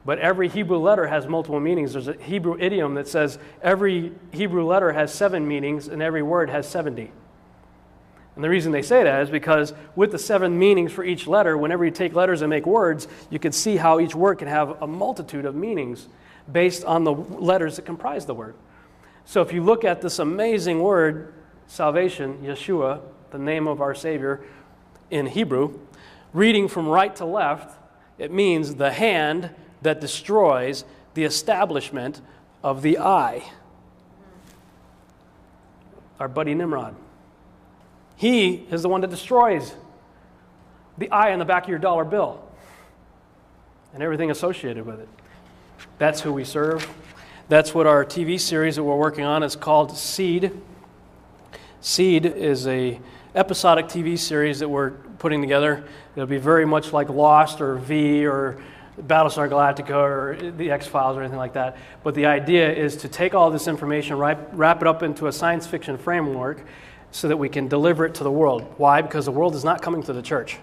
[SPEAKER 7] But every Hebrew letter has multiple meanings. There's a Hebrew idiom that says every Hebrew letter has 7 meanings and every word has 70. And the reason they say that is because with the 7 meanings for each letter, whenever you take letters and make words, you can see how each word can have a multitude of meanings based on the letters that comprise the word. So if you look at this amazing word, salvation, Yeshua, the name of our Savior in Hebrew, reading from right to left, it means the hand that destroys the establishment of the eye. Our buddy Nimrod. He is the one that destroys the eye on the back of your dollar bill and everything associated with it. That's who we serve. That's what our TV series that we're working on is called Seed. Seed is a episodic TV series that we're putting together. It'll be very much like Lost or V or Battlestar Galactica or the X-Files or anything like that. But the idea is to take all this information, wrap it up into a science fiction framework so that we can deliver it to the world. Why? Because the world is not coming to the church.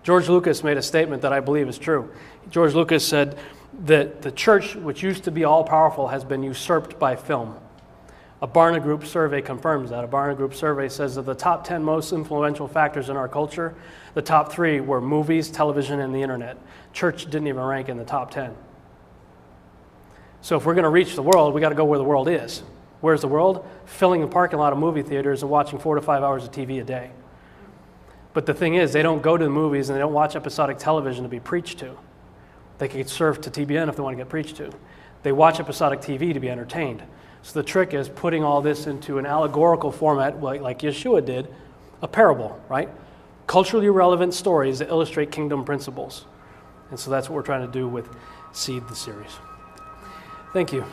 [SPEAKER 7] George Lucas made a statement that I believe is true. George Lucas said that the church, which used to be all-powerful, has been usurped by film. A Barna Group survey confirms that. A Barna Group survey says that the top 10 most influential factors in our culture, the top 3 were movies, television, and the internet. Church didn't even rank in the top 10. So if we're going to reach the world, we got to go where the world is. Where's the world? Filling the parking lot of movie theaters and watching 4 to 5 hours of TV a day. But the thing is, they don't go to the movies and they don't watch episodic television to be preached to. They can surf to TBN if they want to get preached to. They watch episodic TV to be entertained. So the trick is putting all this into an allegorical format like Yeshua did, a parable, right? Culturally relevant stories that illustrate kingdom principles. And so that's what we're trying to do with Seed, the series. Thank you.